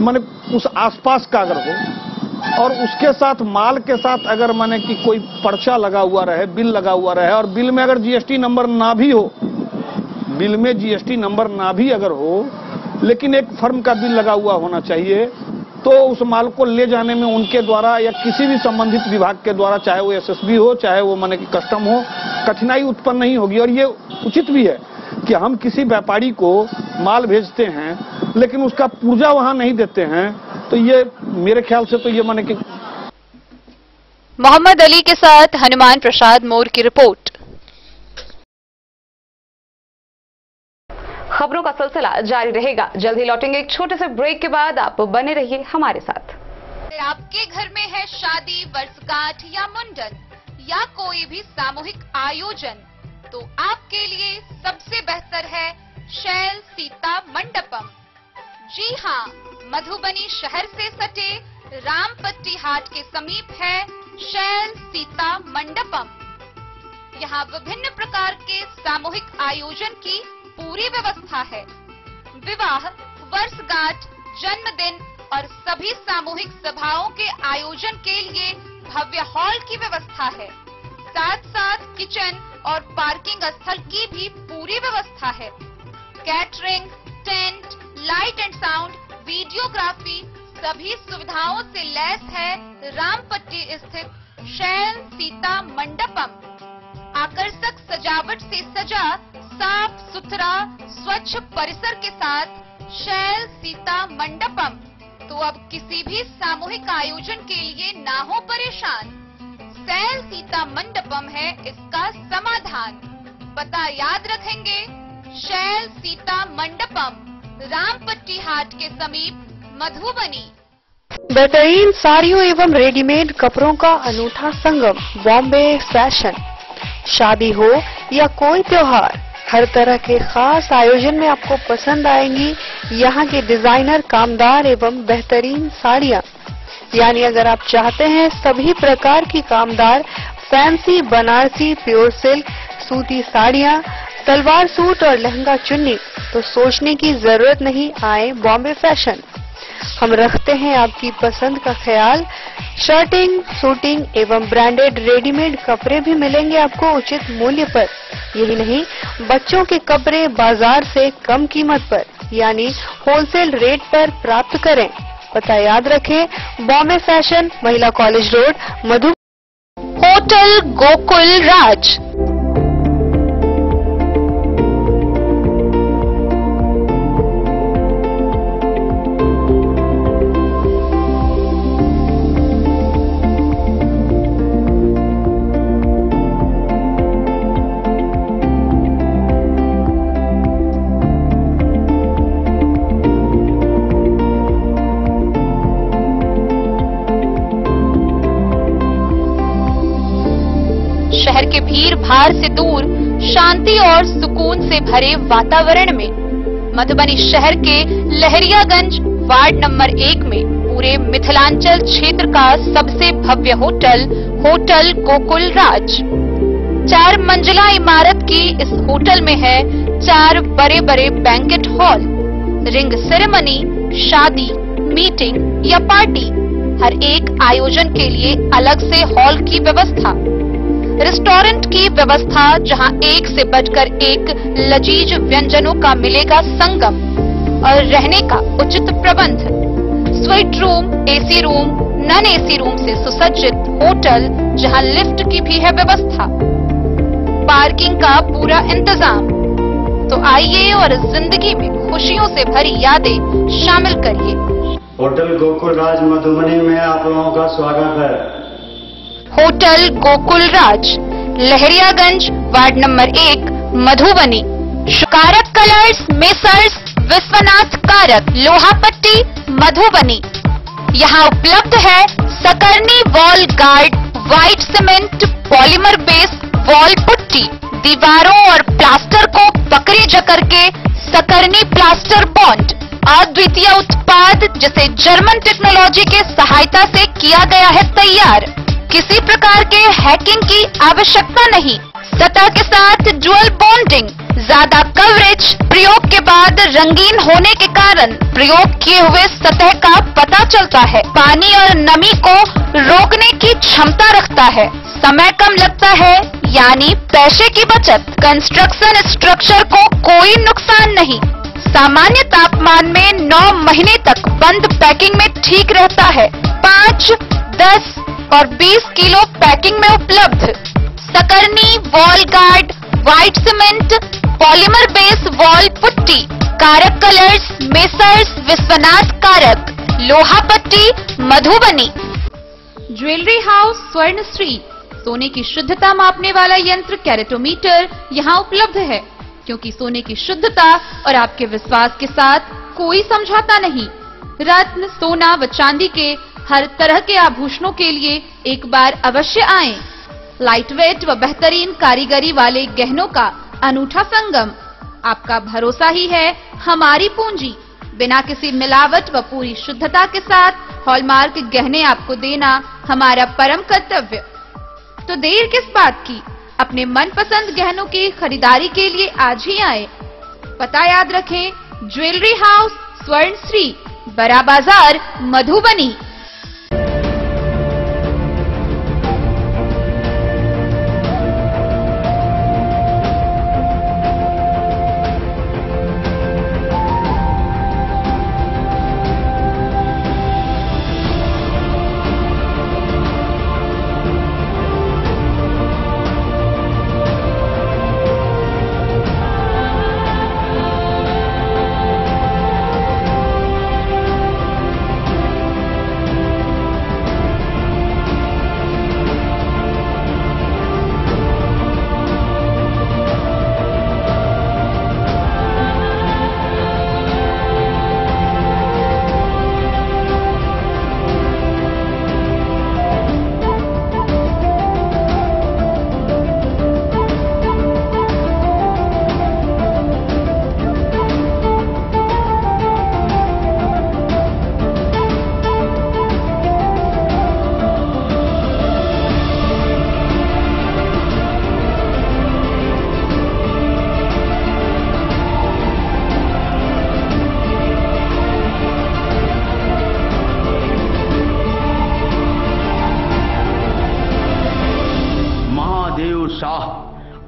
माने उस आसपास का अगर हो, और उसके साथ माल के साथ अगर माने कि कोई पर्चा लगा हुआ रहे, बिल लगा हुआ रहे, और बिल में अगर जीएसटी नंबर ना भी हो, बिल में जीएसटी नंबर ना भी अगर हो, लेकिन एक फर्म का बिल लगा हुआ होना चाहिए, तो उस माल को ले जाने में उनके द्वारा या किसी भी संबंधित विभाग के द्वारा, चाहे वो एसएसबी हो, चाहे वो माने कि कस्टम हो, कठिनाई उत्पन्न नहीं होगी। और ये उचित भी है कि हम किसी व्यापारी को माल भेजते हैं लेकिन उसका पुर्जा वहां नहीं देते हैं, तो ये मेरे ख्याल से तो ये माने कि। मोहम्मद अली के साथ हनुमान प्रसाद मोर की रिपोर्ट। खबरों का सिलसिला जारी रहेगा। जल्द ही लौटेंगे एक छोटे से ब्रेक के बाद। आप बने रहिए हमारे साथ। आपके घर में है शादी, वर्षगांठ या मुंडन या कोई भी सामूहिक आयोजन, तो आपके लिए सबसे बेहतर है शैल सीता मंडपम। जी हाँ, मधुबनी शहर से सटे रामपट्टी हाट के समीप है शैल सीता मंडपम। यहाँ विभिन्न प्रकार के सामूहिक आयोजन की पूरी व्यवस्था है। विवाह, वर्षगांठ, जन्मदिन और सभी सामूहिक सभाओं के आयोजन के लिए भव्य हॉल की व्यवस्था है। साथ साथ किचन और पार्किंग स्थल की भी पूरी व्यवस्था है। Catering, tent, light and sound, videography सभी सुविधाओं से लैस है रामपट्टी स्थित शैल सीता मंडपम। आकर्षक सजावट से सजा साफ सुथरा स्वच्छ परिसर के साथ शैल सीता मंडपम। तो अब किसी भी सामूहिक आयोजन के लिए ना हो परेशान, शैल सीता मंडपम है इसका समाधान। पता याद रखेंगे, शैल सीता मंडपम, रामपट्टी हाट के समीप, मधुबनी। बेहतरीन साड़ियों एवं रेडीमेड कपड़ों का अनूठा संगम, बॉम्बे फैशन। शादी हो या कोई त्योहार, हर तरह के खास आयोजन में आपको पसंद आएंगी यहाँ के डिजाइनर, कामदार एवं बेहतरीन साड़ियाँ। यानी अगर आप चाहते हैं सभी प्रकार की कामदार, फैंसी, बनारसी, प्योर सिल्क, सूती साड़ियाँ, सलवार सूट और लहंगा चुन्नी, तो सोचने की जरूरत नहीं, आए बॉम्बे फैशन। हम रखते हैं आपकी पसंद का ख्याल। शर्टिंग, सूटिंग एवं ब्रांडेड रेडीमेड कपड़े भी मिलेंगे आपको उचित मूल्य पर। यही नहीं, बच्चों के कपड़े बाजार से कम कीमत पर, यानी होलसेल रेट पर प्राप्त करें। पता याद रखें, बॉम्बे फैशन, महिला कॉलेज रोड, मधु। होटल गोकुल राज। शहर के भीड़ भाड़ से दूर, शांति और सुकून से भरे वातावरण में, मधुबनी शहर के लहरियागंज वार्ड नंबर 1 में पूरे मिथिलांचल क्षेत्र का सबसे भव्य होटल, होटल गोकुल राज। 4 मंजिला इमारत की इस होटल में है 4 बड़े बड़े बैंकेट हॉल, रिंग सेरेमनी, शादी, मीटिंग या पार्टी, हर एक आयोजन के लिए अलग से हॉल की व्यवस्था। रेस्टोरेंट की व्यवस्था, जहां एक से बढ़कर एक लजीज व्यंजनों का मिलेगा संगम, और रहने का उचित प्रबंध। Suite room, AC room, non AC room से सुसज्जित होटल, जहां लिफ्ट की भी है व्यवस्था। पार्किंग का पूरा इंतजाम। तो आइए और जिंदगी में खुशियों से भरी यादें शामिल करिए। होटल गोकुल राज मधुबनी में आप लोगों का स्वागत है। होटल गोकुल राज, लहरियागंज वार्ड नंबर 1, मधुबनी। कारक कलर्स, मेसर्स विश्वनाथ कारक, लोहापट्टी, मधुबनी। यहाँ उपलब्ध है Sakarni wall guard, white cement, polymer base wall putty, दीवारों और प्लास्टर को पकड़ी जकड़ के सकरनी प्लास्टर बॉन्ड, अद्वितीय उत्पाद जिसे जर्मन टेक्नोलॉजी के सहायता से किया गया है तैयार। किसी प्रकार के हैकिंग की आवश्यकता नहीं। सतह के साथ डुअल बॉन्डिंग, ज्यादा कवरेज, प्रयोग के बाद रंगीन होने के कारण प्रयोग किए हुए सतह का पता चलता है। पानी और नमी को रोकने की क्षमता रखता है। समय कम लगता है, यानी पैसे की बचत। कंस्ट्रक्शन स्ट्रक्चर को कोई नुकसान नहीं। सामान्य तापमान में 9 महीने तक बंद पैकिंग में ठीक रहता है। 5, 10 और 20 किलो पैकिंग में उपलब्ध। Sakarni wall guard, white cement, polymer base wall putty, Karak colours, messrs Vishwanath Karak, Lohapatti, Madhubani. Jewellery house Swarnashree, सोने की शुद्धता मापने वाला यंत्र कैरेटोमीटर यहाँ उपलब्ध है, क्योंकि सोने की शुद्धता और आपके विश्वास के साथ कोई समझौता नहीं। रत्न, सोना व चांदी के हर तरह के आभूषणों के लिए एक बार अवश्य आएं। लाइट वेट व बेहतरीन कारीगरी वाले गहनों का अनूठा संगम। आपका भरोसा ही है हमारी पूंजी। बिना किसी मिलावट व पूरी शुद्धता के साथ हॉलमार्क गहने आपको देना हमारा परम कर्तव्य। तो देर किस बात की, अपने मनपसंद गहनों की खरीदारी के लिए आज ही आए। पता याद रखें, ज्वेलरी हाउस स्वर्णश्री, बड़ा बाजार, मधुबनी।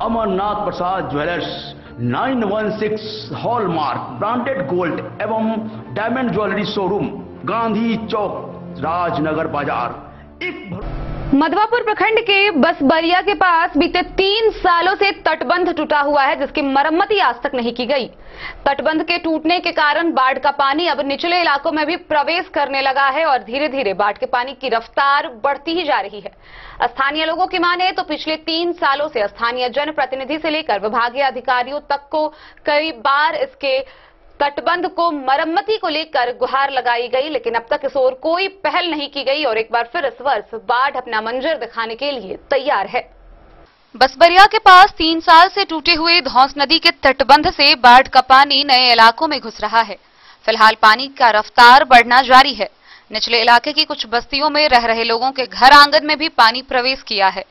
अमरनाथ प्रसाद ज्वेलर्स 916 हॉलमार्क ब्रांडेड गोल्ड एवं डायमंड ज्वेलरी शोरूम, गांधी चौक, राजनगर बाजार। मधवापुर प्रखंड के बसबरिया के पास बीते 3 सालों से तटबंध टूटा हुआ है, जिसकी मरम्मती आज तक नहीं की गई। तटबंध के टूटने के कारण बाढ़ का पानी अब निचले इलाकों में भी प्रवेश करने लगा है और धीरे धीरे बाढ़ के पानी की रफ्तार बढ़ती ही जा रही है। स्थानीय लोगों की माने तो पिछले 3 सालों से स्थानीय जनप्रतिनिधि से लेकर विभागीय अधिकारियों तक को कई बार इसके तटबंध को मरम्मती को लेकर गुहार लगाई गई, लेकिन अब तक इस ओर कोई पहल नहीं की गई और एक बार फिर इस वर्ष बाढ़ अपना मंजर दिखाने के लिए तैयार है। बसबरिया के पास 3 साल से टूटे हुए धौंस नदी के तटबंध से बाढ़ का पानी नए इलाकों में घुस रहा है। फिलहाल पानी का रफ्तार बढ़ना जारी है। निचले इलाके की कुछ बस्तियों में रह रहे लोगों के घर आंगन में भी पानी प्रवेश किया है।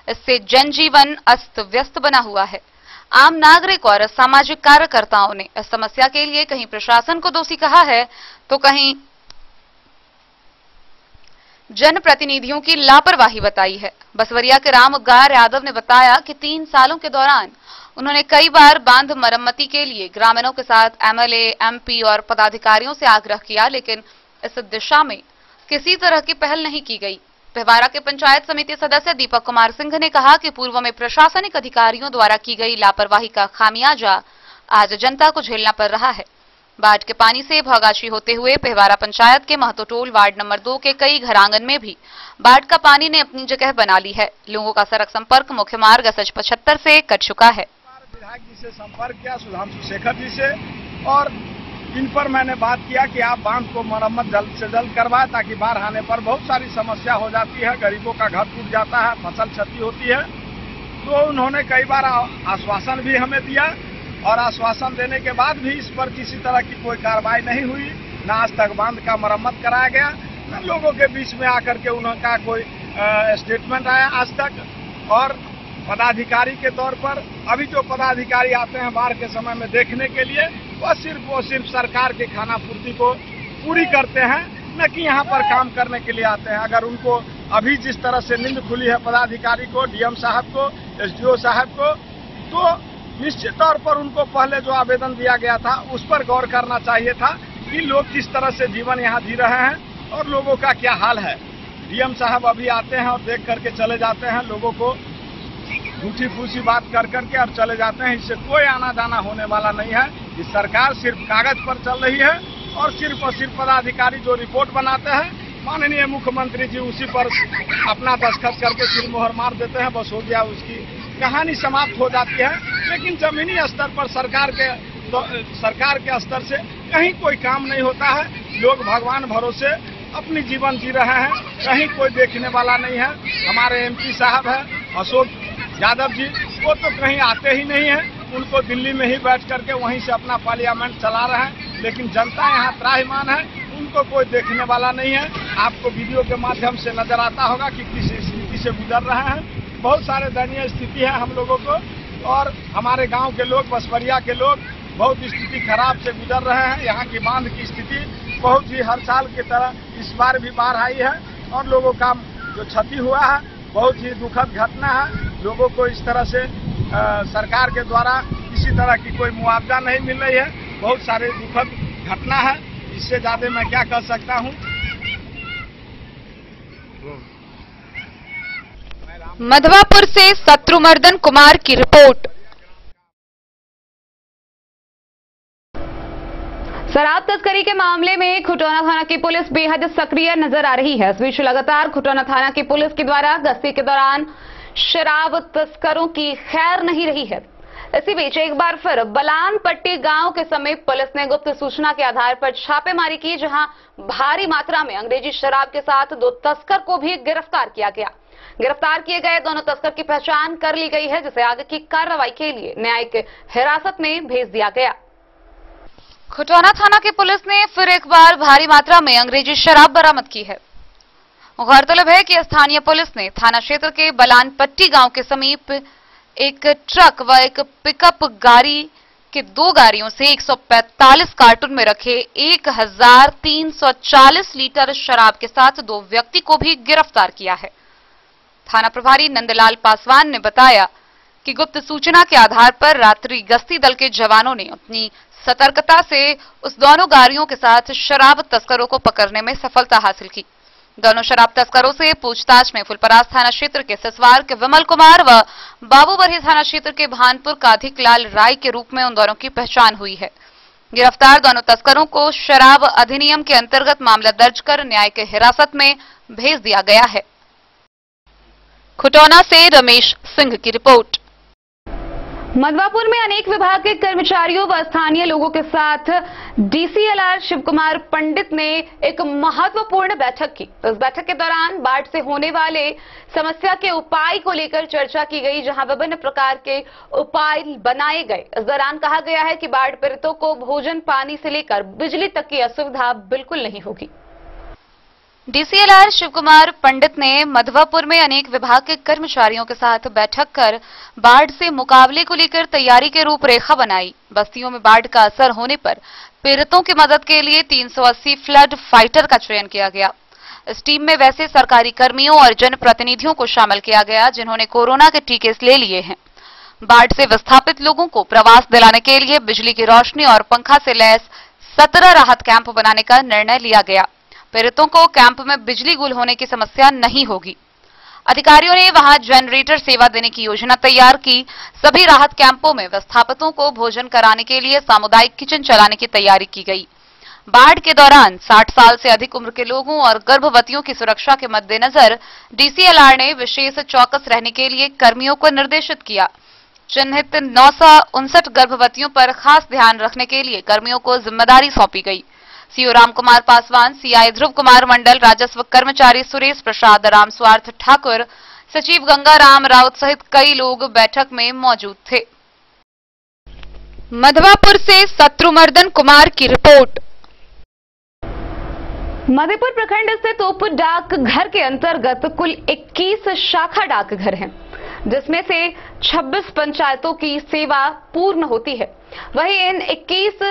इससे जनजीवन अस्त व्यस्त बना हुआ है। आम नागरिक और सामाजिक कार्यकर्ताओं ने इस समस्या के लिए कहीं प्रशासन को दोषी कहा है तो कहीं जनप्रतिनिधियों की लापरवाही बताई है। बसवरिया के राम उग्गार यादव ने बताया कि 3 सालों के दौरान उन्होंने कई बार बांध मरम्मती के लिए ग्रामीणों के साथ एमएलए, एमपी और पदाधिकारियों से आग्रह किया, लेकिन इस दिशा में किसी तरह की पहल नहीं की गई। पिहवारा के पंचायत समिति सदस्य दीपक कुमार सिंह ने कहा कि पूर्व में प्रशासनिक अधिकारियों द्वारा की गई लापरवाही का खामियाजा आज जनता को झेलना पड़ रहा है। बाढ़ के पानी से भौगाशी होते हुए पिहवारा पंचायत के महतोटोल वार्ड नंबर 2 के कई घरांगन में भी बाढ़ का पानी ने अपनी जगह बना ली है। लोगों का सड़क संपर्क मुख्य मार्ग SH 75 से कट चुका है। विधायक जी से संपर्क किया, सुधांशु शेखर जी से, और इन पर मैंने बात किया कि आप बांध को मरम्मत जल्द से जल्द करवाएं, ताकि बाढ़ आने पर बहुत सारी समस्या हो जाती है, गरीबों का घर टूट जाता है, फसल क्षति होती है। तो उन्होंने कई बार आश्वासन भी हमें दिया और आश्वासन देने के बाद भी इस पर किसी तरह की कोई कार्रवाई नहीं हुई, न आज तक बांध का मरम्मत कराया गया, न लोगों के बीच में आकर के उनका कोई स्टेटमेंट आया आज तक। और पदाधिकारी के तौर पर अभी जो पदाधिकारी आते हैं बाढ़ के समय में देखने के लिए, वो सिर्फ सरकार के खाना पूर्ति को पूरी करते हैं, न कि यहाँ पर काम करने के लिए आते हैं। अगर उनको अभी जिस तरह से नींद खुली है पदाधिकारी को, डीएम साहब को, एसडीओ साहब को, तो निश्चित तौर पर उनको पहले जो आवेदन दिया गया था उस पर गौर करना चाहिए था कि लोग किस तरह से जीवन यहाँ जी रहे हैं और लोगों का क्या हाल है। डीएम साहब अभी आते हैं और देख करके चले जाते हैं, लोगों को झूठी फूसी बात कर करके और चले जाते हैं। इससे कोई आना जाना होने वाला नहीं है। ये सरकार सिर्फ कागज पर चल रही है और सिर्फ पदाधिकारी जो रिपोर्ट बनाते हैं, माननीय मुख्यमंत्री जी उसी पर अपना दस्तखत करके सिल मोहर मार देते हैं, बस हो गया, उसकी कहानी समाप्त हो जाती है। लेकिन जमीनी स्तर पर सरकार के स्तर से कहीं कोई काम नहीं होता है। लोग भगवान भरोसे अपनी जीवन जी रहे हैं, कहीं कोई देखने वाला नहीं है। हमारे एमपी साहब है अशोक यादव जी, वो तो कहीं आते ही नहीं है, उनको दिल्ली में ही बैठ करके वहीं से अपना पार्लियामेंट चला रहे हैं। लेकिन जनता यहाँ त्राहिमाम है, उनको कोई देखने वाला नहीं है। आपको वीडियो के माध्यम से नजर आता होगा कि किस स्थिति से गुजर रहे हैं। बहुत सारे दयनीय स्थिति है हम लोगों को, और हमारे गांव के लोग, बसवरिया के लोग बहुत स्थिति खराब से गुजर रहे हैं। यहाँ की बांध की स्थिति बहुत ही हर साल की तरह इस बार भी बाढ़ आई है और लोगों का जो क्षति हुआ है बहुत ही दुखद घटना है। लोगों को इस तरह से सरकार के द्वारा किसी तरह की कोई मुआवजा नहीं मिल रही है। बहुत सारे दुखद घटना है, इससे ज्यादा मैं क्या कर सकता हूँ। मधवापुर से शत्रुमर्दन कुमार की रिपोर्ट। शराब तस्करी के मामले में खुटौना थाना की पुलिस बेहद सक्रिय नजर आ रही है। इस बीच लगातार खुटौना थाना की पुलिस के द्वारा गश्ती के दौरान शराब तस्करों की खैर नहीं रही है। इसी बीच एक बार फिर बलान पट्टी गांव के समीप पुलिस ने गुप्त सूचना के आधार पर छापेमारी की, जहां भारी मात्रा में अंग्रेजी शराब के साथ 2 तस्कर को भी गिरफ्तार किया गया। गिरफ्तार किए गए दोनों तस्कर की पहचान कर ली गई है, जिसे आगे की कार्रवाई के लिए न्यायिक हिरासत में भेज दिया गया। खुटौना थाना की पुलिस ने फिर एक बार भारी मात्रा में अंग्रेजी शराब बरामद की है। गौरतलब है कि स्थानीय पुलिस ने थाना क्षेत्र के बलानपट्टी गांव के समीप एक ट्रक व एक पिकअप गाड़ी के 2 गाड़ियों से 145 कार्टून में रखे 1340 लीटर शराब के साथ 2 व्यक्ति को भी गिरफ्तार किया है। थाना प्रभारी नंदलाल पासवान ने बताया कि गुप्त सूचना के आधार पर रात्रि गश्ती दल के जवानों ने अपनी सतर्कता से उस दोनों गाड़ियों के साथ शराब तस्करों को पकड़ने में सफलता हासिल की। दोनों शराब तस्करों से पूछताछ में फुलपरास थाना क्षेत्र के सिसवार के विमल कुमार व बाबूबरही थाना क्षेत्र के भानपुर का अधिकलाल राय के रूप में उन दोनों की पहचान हुई है। गिरफ्तार दोनों तस्करों को शराब अधिनियम के अंतर्गत मामला दर्ज कर न्यायिक हिरासत में भेज दिया गया है। खुटौना से रमेश सिंह की रिपोर्ट। मधवापुर में अनेक विभाग के कर्मचारियों व स्थानीय लोगों के साथ डीसीएलआर शिवकुमार पंडित ने एक महत्वपूर्ण बैठक की। इस बैठक के दौरान बाढ़ से होने वाले समस्या के उपाय को लेकर चर्चा की गई, जहां विभिन्न प्रकार के उपाय बनाए गए। इस दौरान कहा गया है कि बाढ़ पीड़ितों को भोजन, पानी से लेकर बिजली तक की असुविधा बिल्कुल नहीं होगी। डीसीएलआर शिवकुमार पंडित ने मधवापुर में अनेक विभाग के कर्मचारियों के साथ बैठक कर बाढ़ से मुकाबले को लेकर तैयारी के रूपरेखा बनाई। बस्तियों में बाढ़ का असर होने पर पीड़ितों की मदद के लिए 380 फ्लड फाइटर का चयन किया गया। इस टीम में वैसे सरकारी कर्मियों और जनप्रतिनिधियों को शामिल किया गया जिन्होंने कोरोना के टीके ले लिए हैं। बाढ़ से विस्थापित लोगों को प्रवास दिलाने के लिए बिजली की रोशनी और पंखा से लैस 17 राहत कैंप बनाने का निर्णय लिया गया। पीड़ितों को कैंप में बिजली गुल होने की समस्या नहीं होगी। अधिकारियों ने वहां जनरेटर सेवा देने की योजना तैयार की। सभी राहत कैंपों में विस्थापितों को भोजन कराने के लिए सामुदायिक किचन चलाने की तैयारी की गई। बाढ़ के दौरान 60 साल से अधिक उम्र के लोगों और गर्भवतियों की सुरक्षा के मद्देनजर डीसीएलआर ने विशेष चौकस रहने के लिए कर्मियों को निर्देशित किया। चिन्हित 959 गर्भवतियों पर खास ध्यान रखने के लिए कर्मियों को जिम्मेदारी सौंपी गई। सीओ रामकुमार पासवान, सीआई ध्रुव कुमार मंडल, राजस्व कर्मचारी सुरेश प्रसाद, राम स्वार्थ ठाकुर, सचिव गंगाराम राउत सहित कई लोग बैठक में मौजूद थे। मधवापुर से शत्रुमर्दन कुमार की रिपोर्ट। मधेपुर प्रखंड स्थित उप डाक घर के अंतर्गत कुल 21 शाखा डाकघर हैं, जिसमें से 26 पंचायतों की सेवा पूर्ण होती है। वहीं इन 21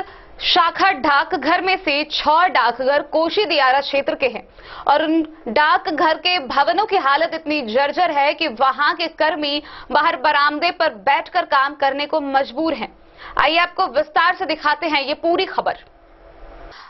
शाखा डाकघर में से 6 डाकघर कोशी दियारा क्षेत्र के हैं और उन डाकघर के भवनों की हालत इतनी जर्जर है कि वहां के कर्मी बाहर बरामदे पर बैठकर काम करने को मजबूर हैं। आइए आपको विस्तार से दिखाते हैं ये पूरी खबर।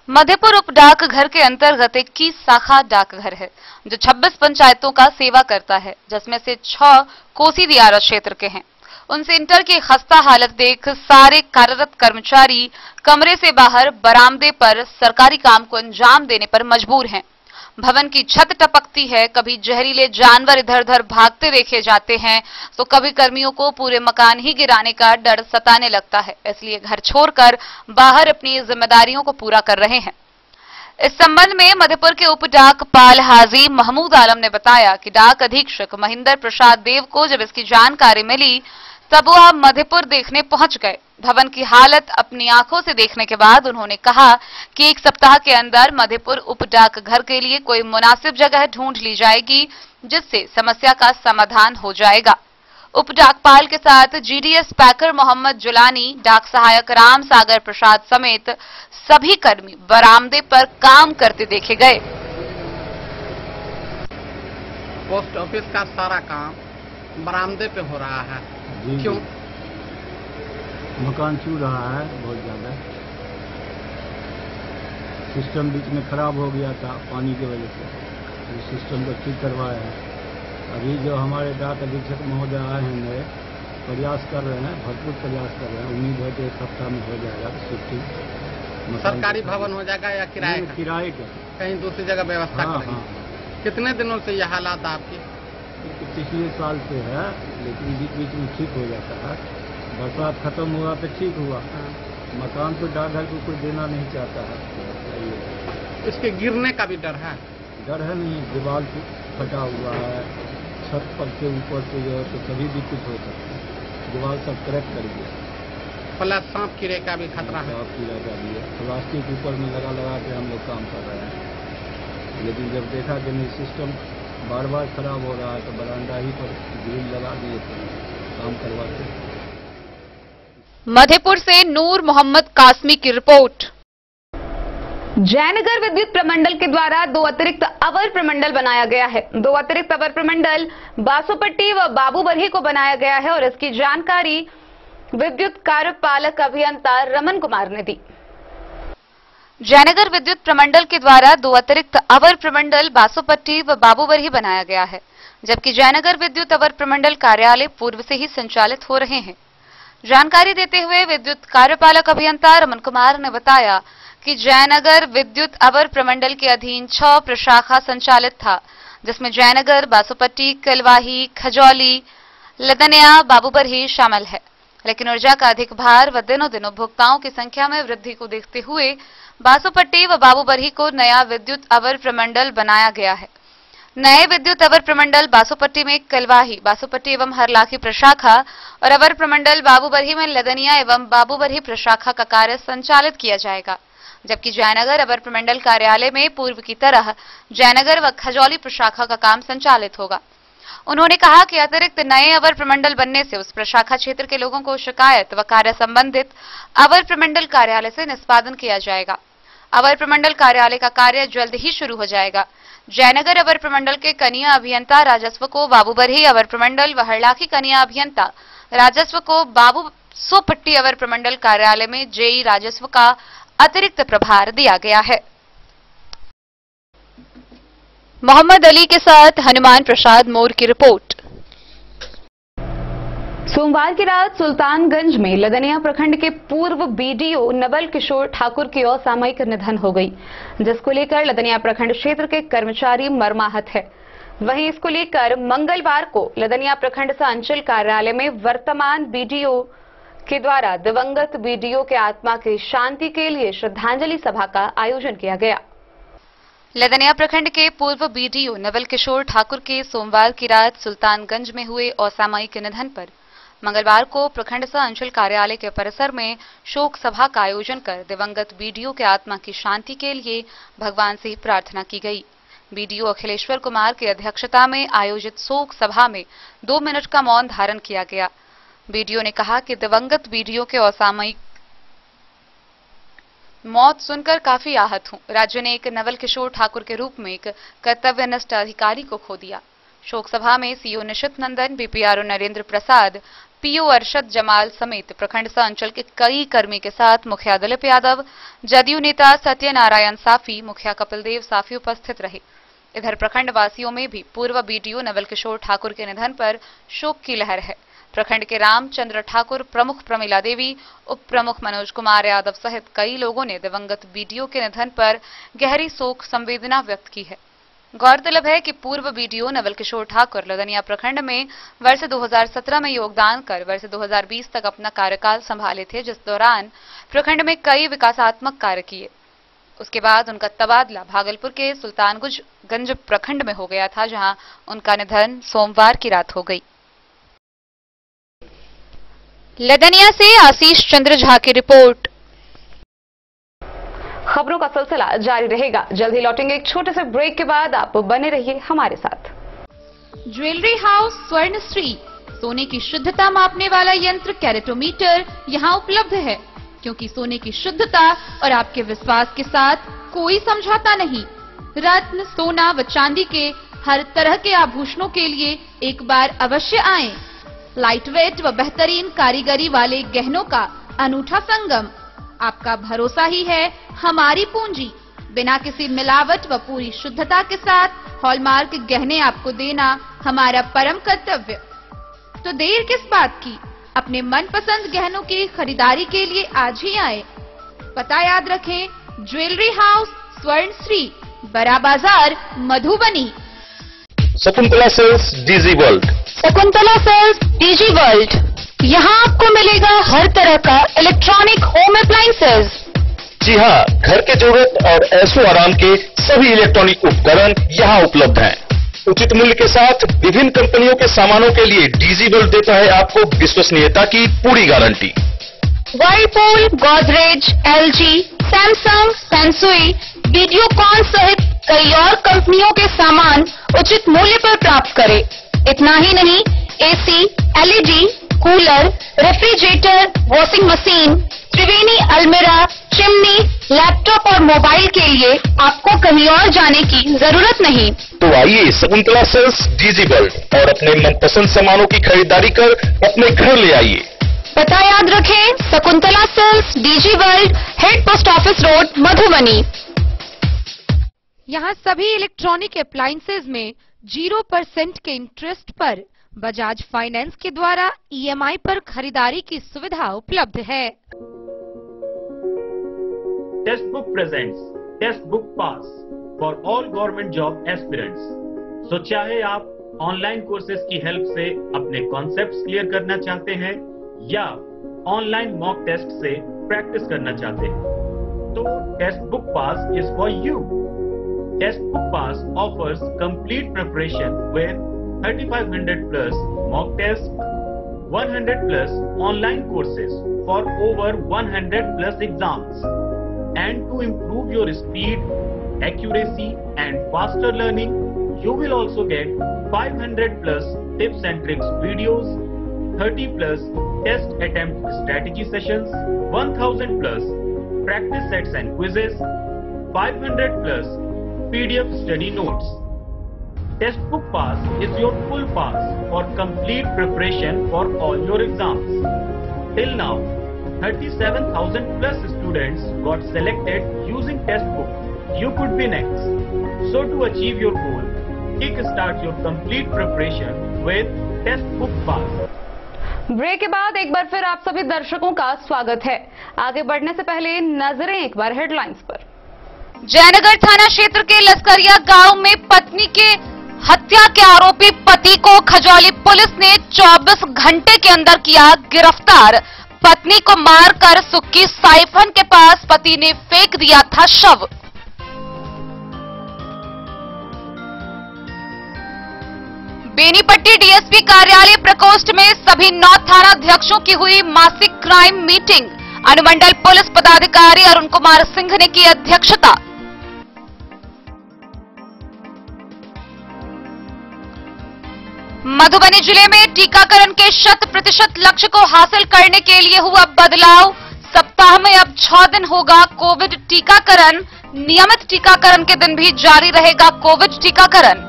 मधेपुर उप डाकघर के अंतर्गत 21 शाखा डाकघर है जो 26 पंचायतों का सेवा करता है, जिसमें से 6 कोसी दियारा क्षेत्र के हैं। उन सेंटर की खस्ता हालत देख सारे कार्यरत कर्मचारी कमरे से बाहर बरामदे पर सरकारी काम को अंजाम देने पर मजबूर हैं। भवन की छत टपकती है, कभी जहरीले जानवर इधर उधर भागते देखे जाते हैं तो कभी कर्मियों को पूरे मकान ही गिराने का डर सताने लगता है, इसलिए घर छोड़कर बाहर अपनी जिम्मेदारियों को पूरा कर रहे हैं। इस संबंध में मधेपुर के उप डाकपाल हाजी महमूद आलम ने बताया कि डाक अधीक्षक महेंद्र प्रसाद देव को जब इसकी जानकारी मिली तब वह मधेपुर देखने पहुंच गए। भवन की हालत अपनी आंखों से देखने के बाद उन्होंने कहा कि 1 सप्ताह के अंदर मधेपुर उप डाकघर के लिए कोई मुनासिब जगह ढूंढ ली जाएगी, जिससे समस्या का समाधान हो जाएगा। उप डाकपाल के साथ जीडीएस पैकर मोहम्मद जुलानी, डाक सहायक राम सागर प्रसाद समेत सभी कर्मी बरामदे पर काम करते देखे गए। पोस्ट ऑफिस का सारा काम बरामदे पे हो रहा है। क्यों? मकान छू रहा है बहुत ज्यादा। सिस्टम बीच में खराब हो गया था पानी की वजह से, तो सिस्टम को ठीक करवाया है। अभी जो हमारे डाक अधीक्षक महोदय आए हैं नए, प्रयास कर रहे हैं, भरपूर प्रयास कर रहे हैं। उम्मीद है कि 1 सप्ताह में हो जाएगा शिफ्टिंग। सरकारी भवन हो जाएगा या किराए का? किराए का, कहीं दूसरी जगह व्यवस्था करेंगे। कितने दिनों से यह हालात आपकी? पिछले साल से है, लेकिन बीच बीच में ठीक हो जाता है। बरसात खत्म हुआ तो ठीक हुआ। मकान को डाकघर को कोई देना नहीं चाहता है। इसके गिरने का भी डर है? डर है नहीं, दीवार फटा हुआ है, छत पर के ऊपर से जो है तो कभी भी कुछ हो सकता है। दीवार सब क्रैक कर गया। प्लस सांप कीड़े का भी खतरा है। सांप कीड़ा का भी है। प्लास्टिक ऊपर में लगा लगा के हम लोग काम कर रहे हैं, लेकिन जब देखा कि नहीं सिस्टम बार बार खराब हो रहा है तो बरामदा ही पर ग्रिल लगा दिए थे, काम करवाते। मधेपुर से नूर मोहम्मद कासमी की रिपोर्ट। जयनगर विद्युत प्रमंडल के द्वारा 2 अतिरिक्त अवर प्रमंडल बनाया गया है। 2 अतिरिक्त अवर प्रमंडल बासोपट्टी व बाबूबरही को बनाया गया है और इसकी जानकारी विद्युत कार्यपालक अभियंता रमन कुमार ने दी। जयनगर विद्युत प्रमंडल के द्वारा 2 अतिरिक्त अवर प्रमंडल बासोपट्टी व बाबूबरही बनाया गया है, जबकि जयनगर विद्युत अवर प्रमंडल कार्यालय पूर्व से ही संचालित हो रहे हैं। जानकारी देते हुए विद्युत कार्यपालक अभियंता रमन कुमार ने बताया कि जयनगर विद्युत अवर प्रमंडल के अधीन 6 प्रशाखा संचालित था, जिसमें जयनगर, बासोपट्टी, कलवाही, खजौली, लदनिया, बाबूबरही शामिल है। लेकिन ऊर्जा का अधिक भार व दिनों दिन उपभोक्ताओं की संख्या में वृद्धि को देखते हुए बासोपट्टी व बाबूबरही को नया विद्युत अवर प्रमंडल बनाया गया है। नए विद्युत अवर प्रमंडल बासोपट्टी में कलवाही, बासोपट्टी एवं हरलाखी प्रशाखा और अवर प्रमंडल बाबूबरही में लदनिया एवं बाबूबरही प्रशाखा का कार्य संचालित किया जाएगा, जबकि जयनगर अवर प्रमंडल कार्यालय में पूर्व की तरह जयनगर व खजौली प्रशाखा का काम संचालित होगा। उन्होंने कहा कि अतिरिक्त नए अवर प्रमंडल बनने से उस प्रशाखा क्षेत्र के लोगों को शिकायत व कार्य संबंधित अवर प्रमंडल कार्यालय से निष्पादन किया जाएगा। अवर प्रमंडल कार्यालय का कार्य जल्द ही शुरू हो जाएगा। जयनगर अवर प्रमंडल के कनिया अभियंता राजस्व को बाबूबरही अवर प्रमंडल व हरलाखी कनिया अभियंता राजस्व को बाबूसोपट्टी अवर प्रमंडल कार्यालय में जेई राजस्व का अतिरिक्त प्रभार दिया गया है। मोहम्मद अली के साथ हनुमान प्रसाद मोर की रिपोर्ट। सोमवार की रात सुल्तानगंज में लदनिया प्रखंड के पूर्व बीडीओ नवल किशोर ठाकुर की असामयिक निधन हो गई, जिसको लेकर लदनिया प्रखंड क्षेत्र के कर्मचारी मर्माहत है। वहीं इसको लेकर मंगलवार को लदनिया प्रखंड सह अंचल कार्यालय में वर्तमान बीडीओ के द्वारा दिवंगत बीडीओ के आत्मा की शांति के लिए श्रद्धांजलि सभा का आयोजन किया गया। लदनिया प्रखंड के पूर्व बीडीओ नवल किशोर ठाकुर के सोमवार की रात सुल्तानगंज में हुए असामयिक निधन पर मंगलवार को प्रखंड सह अंचल कार्यालय के परिसर में शोक सभा का आयोजन कर दिवंगत बीडीओ के आत्मा की शांति के लिए भगवान से प्रार्थना की गई। बीडीओ अखिलेश्वर कुमार की अध्यक्षता में आयोजित शोक सभा में 2 मिनट का मौन धारण किया गया। बीडीओ ने कहा कि दिवंगत बीडीओ के असामयिक मौत सुनकर काफी आहत हूं। राज्य ने एक नवल किशोर ठाकुर के रूप में एक कर्तव्यनिष्ठ अधिकारी को खो दिया। शोक सभा में सीओ निशित नंदन, बीपीआरओ नरेंद्र प्रसाद, पीओ अरशद जमाल समेत प्रखंड सह अंचल के कई कर्मी के साथ मुखिया दिलीप यादव, जदयू नेता सत्यनारायण साफी, मुखिया कपिल देव साफी उपस्थित रहे। इधर प्रखंड वासियों में भी पूर्व बीडीओ नवल किशोर ठाकुर के निधन पर शोक की लहर है। प्रखंड के रामचंद्र ठाकुर, प्रमुख प्रमिला देवी, उप प्रमुख मनोज कुमार यादव सहित कई लोगों ने दिवंगत बीडीओ के निधन पर गहरी शोक संवेदना व्यक्त की है। गौरतलब है कि पूर्व बीडीओ नवल किशोर ठाकुर लदनिया प्रखंड में वर्ष 2017 में योगदान कर वर्ष 2020 तक अपना कार्यकाल संभाले थे, जिस दौरान प्रखंड में कई विकासात्मक कार्य किए। उसके बाद उनका तबादला भागलपुर के सुल्तानगंज प्रखंड में हो गया था, जहां उनका निधन सोमवार की रात हो गई। लदनिया से आशीष चंद्र झा की रिपोर्ट। खबरों का सिलसिला जारी रहेगा। जल्द ही लौटेंगे एक छोटे से ब्रेक के बाद। आप बने रहिए हमारे साथ। ज्वेलरी हाउस स्वर्णश्री, सोने की शुद्धता मापने वाला यंत्र कैरेटोमीटर यहाँ उपलब्ध है, क्योंकि सोने की शुद्धता और आपके विश्वास के साथ कोई समझौता नहीं। रत्न, सोना व चांदी के हर तरह के आभूषणों के लिए एक बार अवश्य आएं। लाइट वेट व बेहतरीन कारीगरी वाले गहनों का अनूठा संगम। आपका भरोसा ही है हमारी पूंजी। बिना किसी मिलावट व पूरी शुद्धता के साथ हॉलमार्क गहने आपको देना हमारा परम कर्तव्य। तो देर किस बात की, अपने मनपसंद गहनों की खरीदारी के लिए आज ही आए। पता याद रखें, jewellery house Swarnashri, Bara Bazaar, Madhubani. Shakuntala sales DG world. Shakuntala sales DG world, यहाँ आपको मिलेगा हर तरह का इलेक्ट्रॉनिक होम अप्लायंसेज। जी हाँ, घर के जरूरत और ऐशो आराम के सभी इलेक्ट्रॉनिक उपकरण यहाँ उपलब्ध हैं। उचित मूल्य के साथ विभिन्न कंपनियों के सामानों के लिए डीजी वर्ल्ड देता है आपको विश्वसनीयता की पूरी guarantee. Whirlpool, Godrej, LG, Samsung, Sansui, Videocon सहित कई और कंपनियों के सामान उचित मूल्य पर प्राप्त करें। इतना ही नहीं, AC, LED, cooler, refrigerator, washing machine, Triveni अलमीरा, चिमनी, लैपटॉप और मोबाइल के लिए आपको कहीं और जाने की जरूरत नहीं। तो आइए शकुंतला सेल्स डीजी वर्ल्ड और अपने मनपसंद सामानों की खरीदारी कर अपने घर ले आइए। पता याद रखें, Shakuntala sales DG world, head post office road, Madhubani. यहाँ सभी इलेक्ट्रॉनिक अप्लायंसेज में 0% के इंटरेस्ट पर बजाज फाइनेंस के द्वारा ईएमआई पर खरीदारी की सुविधा उपलब्ध है। Testbook presents test book pass for all government job aspirants. So चाहे आप ऑनलाइन कोर्सेज की हेल्प से अपने कॉन्सेप्ट्स क्लियर करना चाहते हैं या ऑनलाइन मॉक टेस्ट से प्रैक्टिस करना चाहते हैं, तो test book pass is for you. Test Book Pass offers complete preparation with 3500 plus mock tests, 100 plus online courses for over 100 plus exams. And to improve your speed, accuracy and faster learning, you will also get 500 plus tips and tricks videos, 30 plus test attempt strategy sessions, 1000 plus practice sets and quizzes, 500 plus PDF study notes. Test Book Pass is your full pass for complete preparation for all your exams. Till now, 37,000 plus students got selected using Test Book. You could be next. So to achieve your goal, kickstart your complete preparation with Test Book Pass. Break के बाद एक बार फिर आप सभी दर्शकों का स्वागत है। आगे बढ़ने से पहले नजरें एक बार हेडलाइंस पर। जयनगर थाना क्षेत्र के लस्करिया गांव में पत्नी के हत्या के आरोपी पति को खजौली पुलिस ने 24 घंटे के अंदर किया गिरफ्तार। पत्नी को मारकर सुक्की साइफन के पास पति ने फेंक दिया था शव। बेनीपट्टी डीएसपी कार्यालय प्रकोष्ठ में सभी 9 थानाध्यक्षों की हुई मासिक क्राइम मीटिंग। अनुमंडल पुलिस पदाधिकारी अरुण कुमार सिंह ने की अध्यक्षता। मधुबनी जिले में टीकाकरण के 100% लक्ष्य को हासिल करने के लिए हुआ बदलाव। सप्ताह में अब 6 दिन होगा कोविड टीकाकरण। नियमित टीकाकरण के दिन भी जारी रहेगा कोविड टीकाकरण।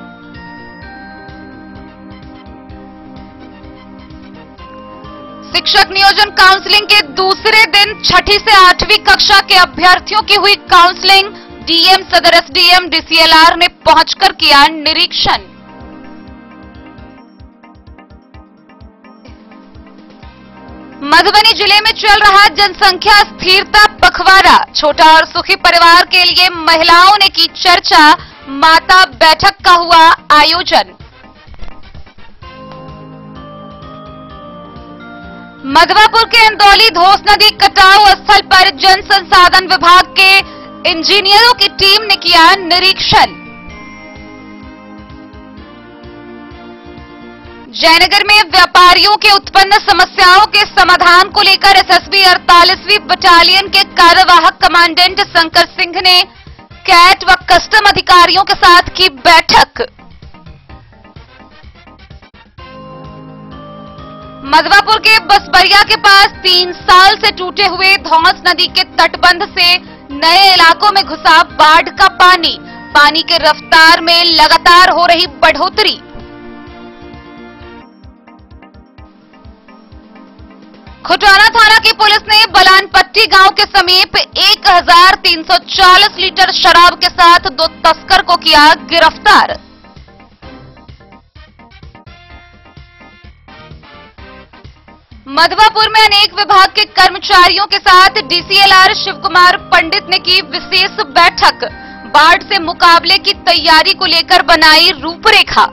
शिक्षक नियोजन काउंसलिंग के दूसरे दिन 6ठी से 8वीं कक्षा के अभ्यर्थियों की हुई काउंसलिंग। डीएम, सदर एसडीएम, डीसीएलआर ने पहुंचकर किया निरीक्षण। मधुबनी जिले में चल रहा जनसंख्या स्थिरता पखवाड़ा। छोटा और सुखी परिवार के लिए महिलाओं ने की चर्चा। माता बैठक का हुआ आयोजन। मधवापुर के इंदौली धोस नदी कटाव स्थल पर जन संसाधन विभाग के इंजीनियरों की टीम ने किया निरीक्षण। जयनगर में व्यापारियों के उत्पन्न समस्याओं के समाधान को लेकर एसएसबी 48वीं बटालियन के कार्यवाहक कमांडेंट शंकर सिंह ने कैट व कस्टम अधिकारियों के साथ की बैठक। मधवापुर के बसबरिया के पास 3 साल से टूटे हुए धौंस नदी के तटबंध से नए इलाकों में घुसा बाढ़ का पानी। पानी के रफ्तार में लगातार हो रही बढ़ोतरी। खुटाना थाना की पुलिस ने बलानपट्टी गांव के समीप 1340 लीटर शराब के साथ 2 तस्कर को किया गिरफ्तार। मधवापुर में अनेक विभाग के कर्मचारियों के साथ डीसीएलआर शिवकुमार पंडित ने की विशेष बैठक। बाढ़ से मुकाबले की तैयारी को लेकर बनाई रूपरेखा।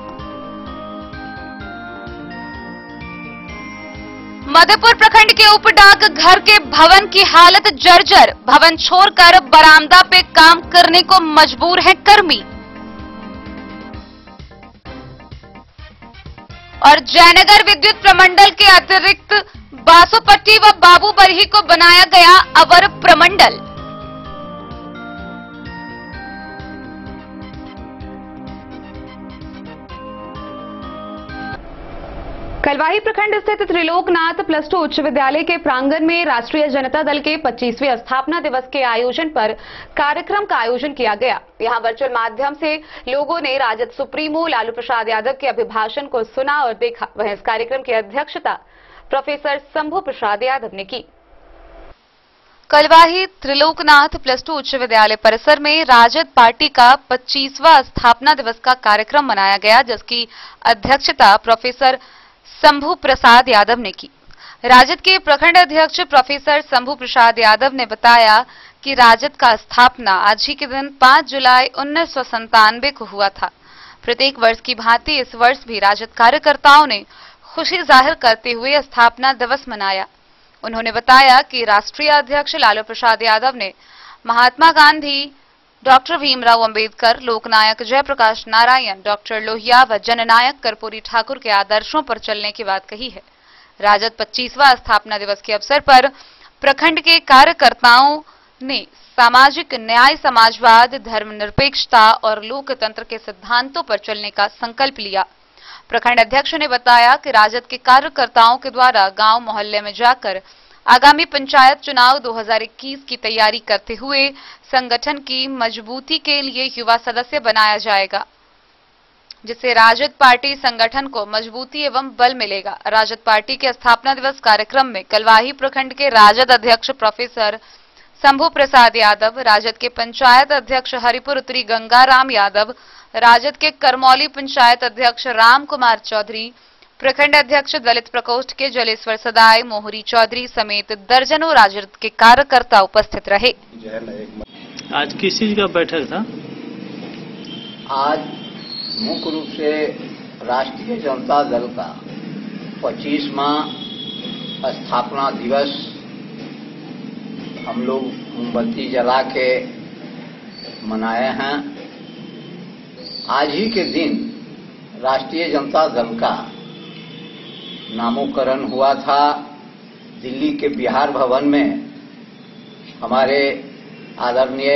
मधुपुर प्रखंड के उप डाक घर के भवन की हालत जर्जर। भवन छोड़कर बरामदा पे काम करने को मजबूर है कर्मी। और जयनगर विद्युत प्रमंडल के अतिरिक्त बासोपट्टी व बाबूबरही को बनाया गया अवर प्रमंडल। कलवाही प्रखंड स्थित त्रिलोकनाथ +2 उच्च विद्यालय के प्रांगण में राष्ट्रीय जनता दल के 25वें स्थापना दिवस के आयोजन पर कार्यक्रम का आयोजन किया गया। यहां वर्चुअल माध्यम से लोगों ने राजद सुप्रीमो लालू प्रसाद यादव के अभिभाषण को सुना और देखा। वहीं इस कार्यक्रम की अध्यक्षता प्रोफेसर शंभू प्रसाद यादव ने की। कलवाही त्रिलोकनाथ +2 उच्च विद्यालय परिसर में राजद पार्टी का 25वां स्थापना दिवस का कार्यक्रम मनाया गया, जिसकी अध्यक्षता प्रोफेसर शंभू प्रसाद यादव ने की। राजद के प्रखंड अध्यक्ष प्रोफेसर शंभू प्रसाद यादव ने बताया कि राजद का स्थापना आज ही के दिन 5 जुलाई 1997 को हुआ था। प्रत्येक वर्ष की भांति इस वर्ष भी राजद कार्यकर्ताओं ने खुशी जाहिर करते हुए स्थापना दिवस मनाया। उन्होंने बताया कि राष्ट्रीय अध्यक्ष लालू प्रसाद यादव ने महात्मा गांधी, डॉक्टर भीमराव अंबेडकर, लोकनायक जयप्रकाश नारायण, डॉक्टर लोहिया व जननायक कर्पूरी ठाकुर के आदर्शों पर चलने की बात कही है। राजद 25वां स्थापना दिवस के अवसर पर प्रखंड के कार्यकर्ताओं ने सामाजिक न्याय, समाजवाद, धर्मनिरपेक्षता और लोकतंत्र के सिद्धांतों पर चलने का संकल्प लिया। प्रखंड अध्यक्ष ने बताया कि राजद के कार्यकर्ताओं के द्वारा गांव मोहल्ले में जाकर आगामी पंचायत चुनाव 2021 की तैयारी करते हुए संगठन की मजबूती के लिए युवा सदस्य बनाया जाएगा, जिससे राजद पार्टी संगठन को मजबूती एवं बल मिलेगा। राजद पार्टी के स्थापना दिवस कार्यक्रम में कलवाही प्रखंड के राजद अध्यक्ष प्रोफेसर शंभू प्रसाद यादव, राजद के पंचायत अध्यक्ष हरिपुर उत्तरी गंगाराम यादव, राजद के करमौली पंचायत अध्यक्ष राम कुमार चौधरी, प्रखंड अध्यक्ष दलित प्रकोष्ठ के जलेश्वर सदाई, मोहरी चौधरी समेत दर्जनों राजद के कार्यकर्ता उपस्थित रहे। आज किस चीज का बैठक था? आज मुख्य रूप से राष्ट्रीय जनता दल का 25वां स्थापना दिवस हम लोग मोमबत्ती जला के मनाए हैं। आज ही के दिन राष्ट्रीय जनता दल का नामकरण हुआ था। दिल्ली के बिहार भवन में हमारे आदरणीय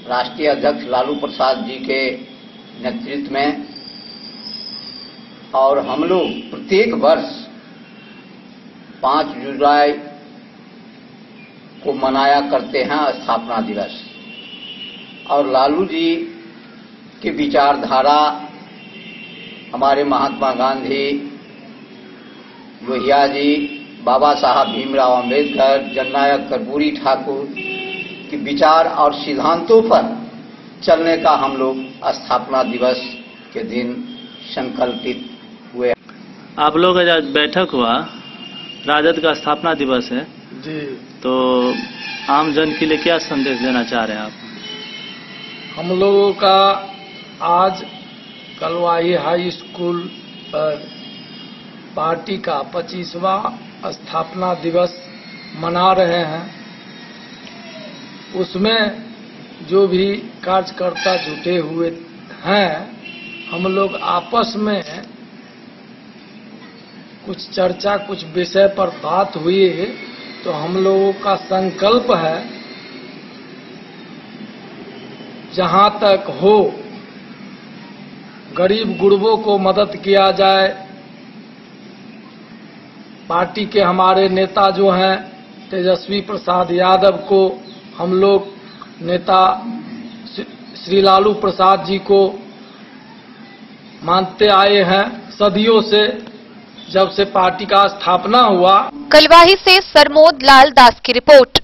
राष्ट्रीय अध्यक्ष लालू प्रसाद जी के नेतृत्व में, और हम लोग प्रत्येक वर्ष 5 जुलाई को मनाया करते हैं स्थापना दिवस। और लालू जी की विचारधारा हमारे महात्मा गांधी, लोहिया जी, बाबा साहब भीमराव अंबेडकर, जननायक कर्पूरी ठाकुर के विचार और सिद्धांतों पर चलने का हम लोग स्थापना दिवस के दिन संकल्पित हुए। आप लोग का आज बैठक हुआ, राजद का स्थापना दिवस है जी, तो आम जन के लिए क्या संदेश देना चाह रहे हैं आप? हम लोगों का आज कलवाही हाई स्कूल पर पार्टी का 25वां स्थापना दिवस मना रहे हैं। उसमें जो भी कार्यकर्ता जुटे हुए हैं, हम लोग आपस में कुछ चर्चा, कुछ विषय पर बात हुई, तो हम लोगों का संकल्प है जहां तक हो गरीब गुरबों को मदद किया जाए। पार्टी के हमारे नेता जो हैं तेजस्वी प्रसाद यादव को हम लोग नेता श्री लालू प्रसाद जी को मानते आए हैं सदियों से, जब से पार्टी का स्थापना हुआ। कलवाही से सरमोद लाल दास की रिपोर्ट।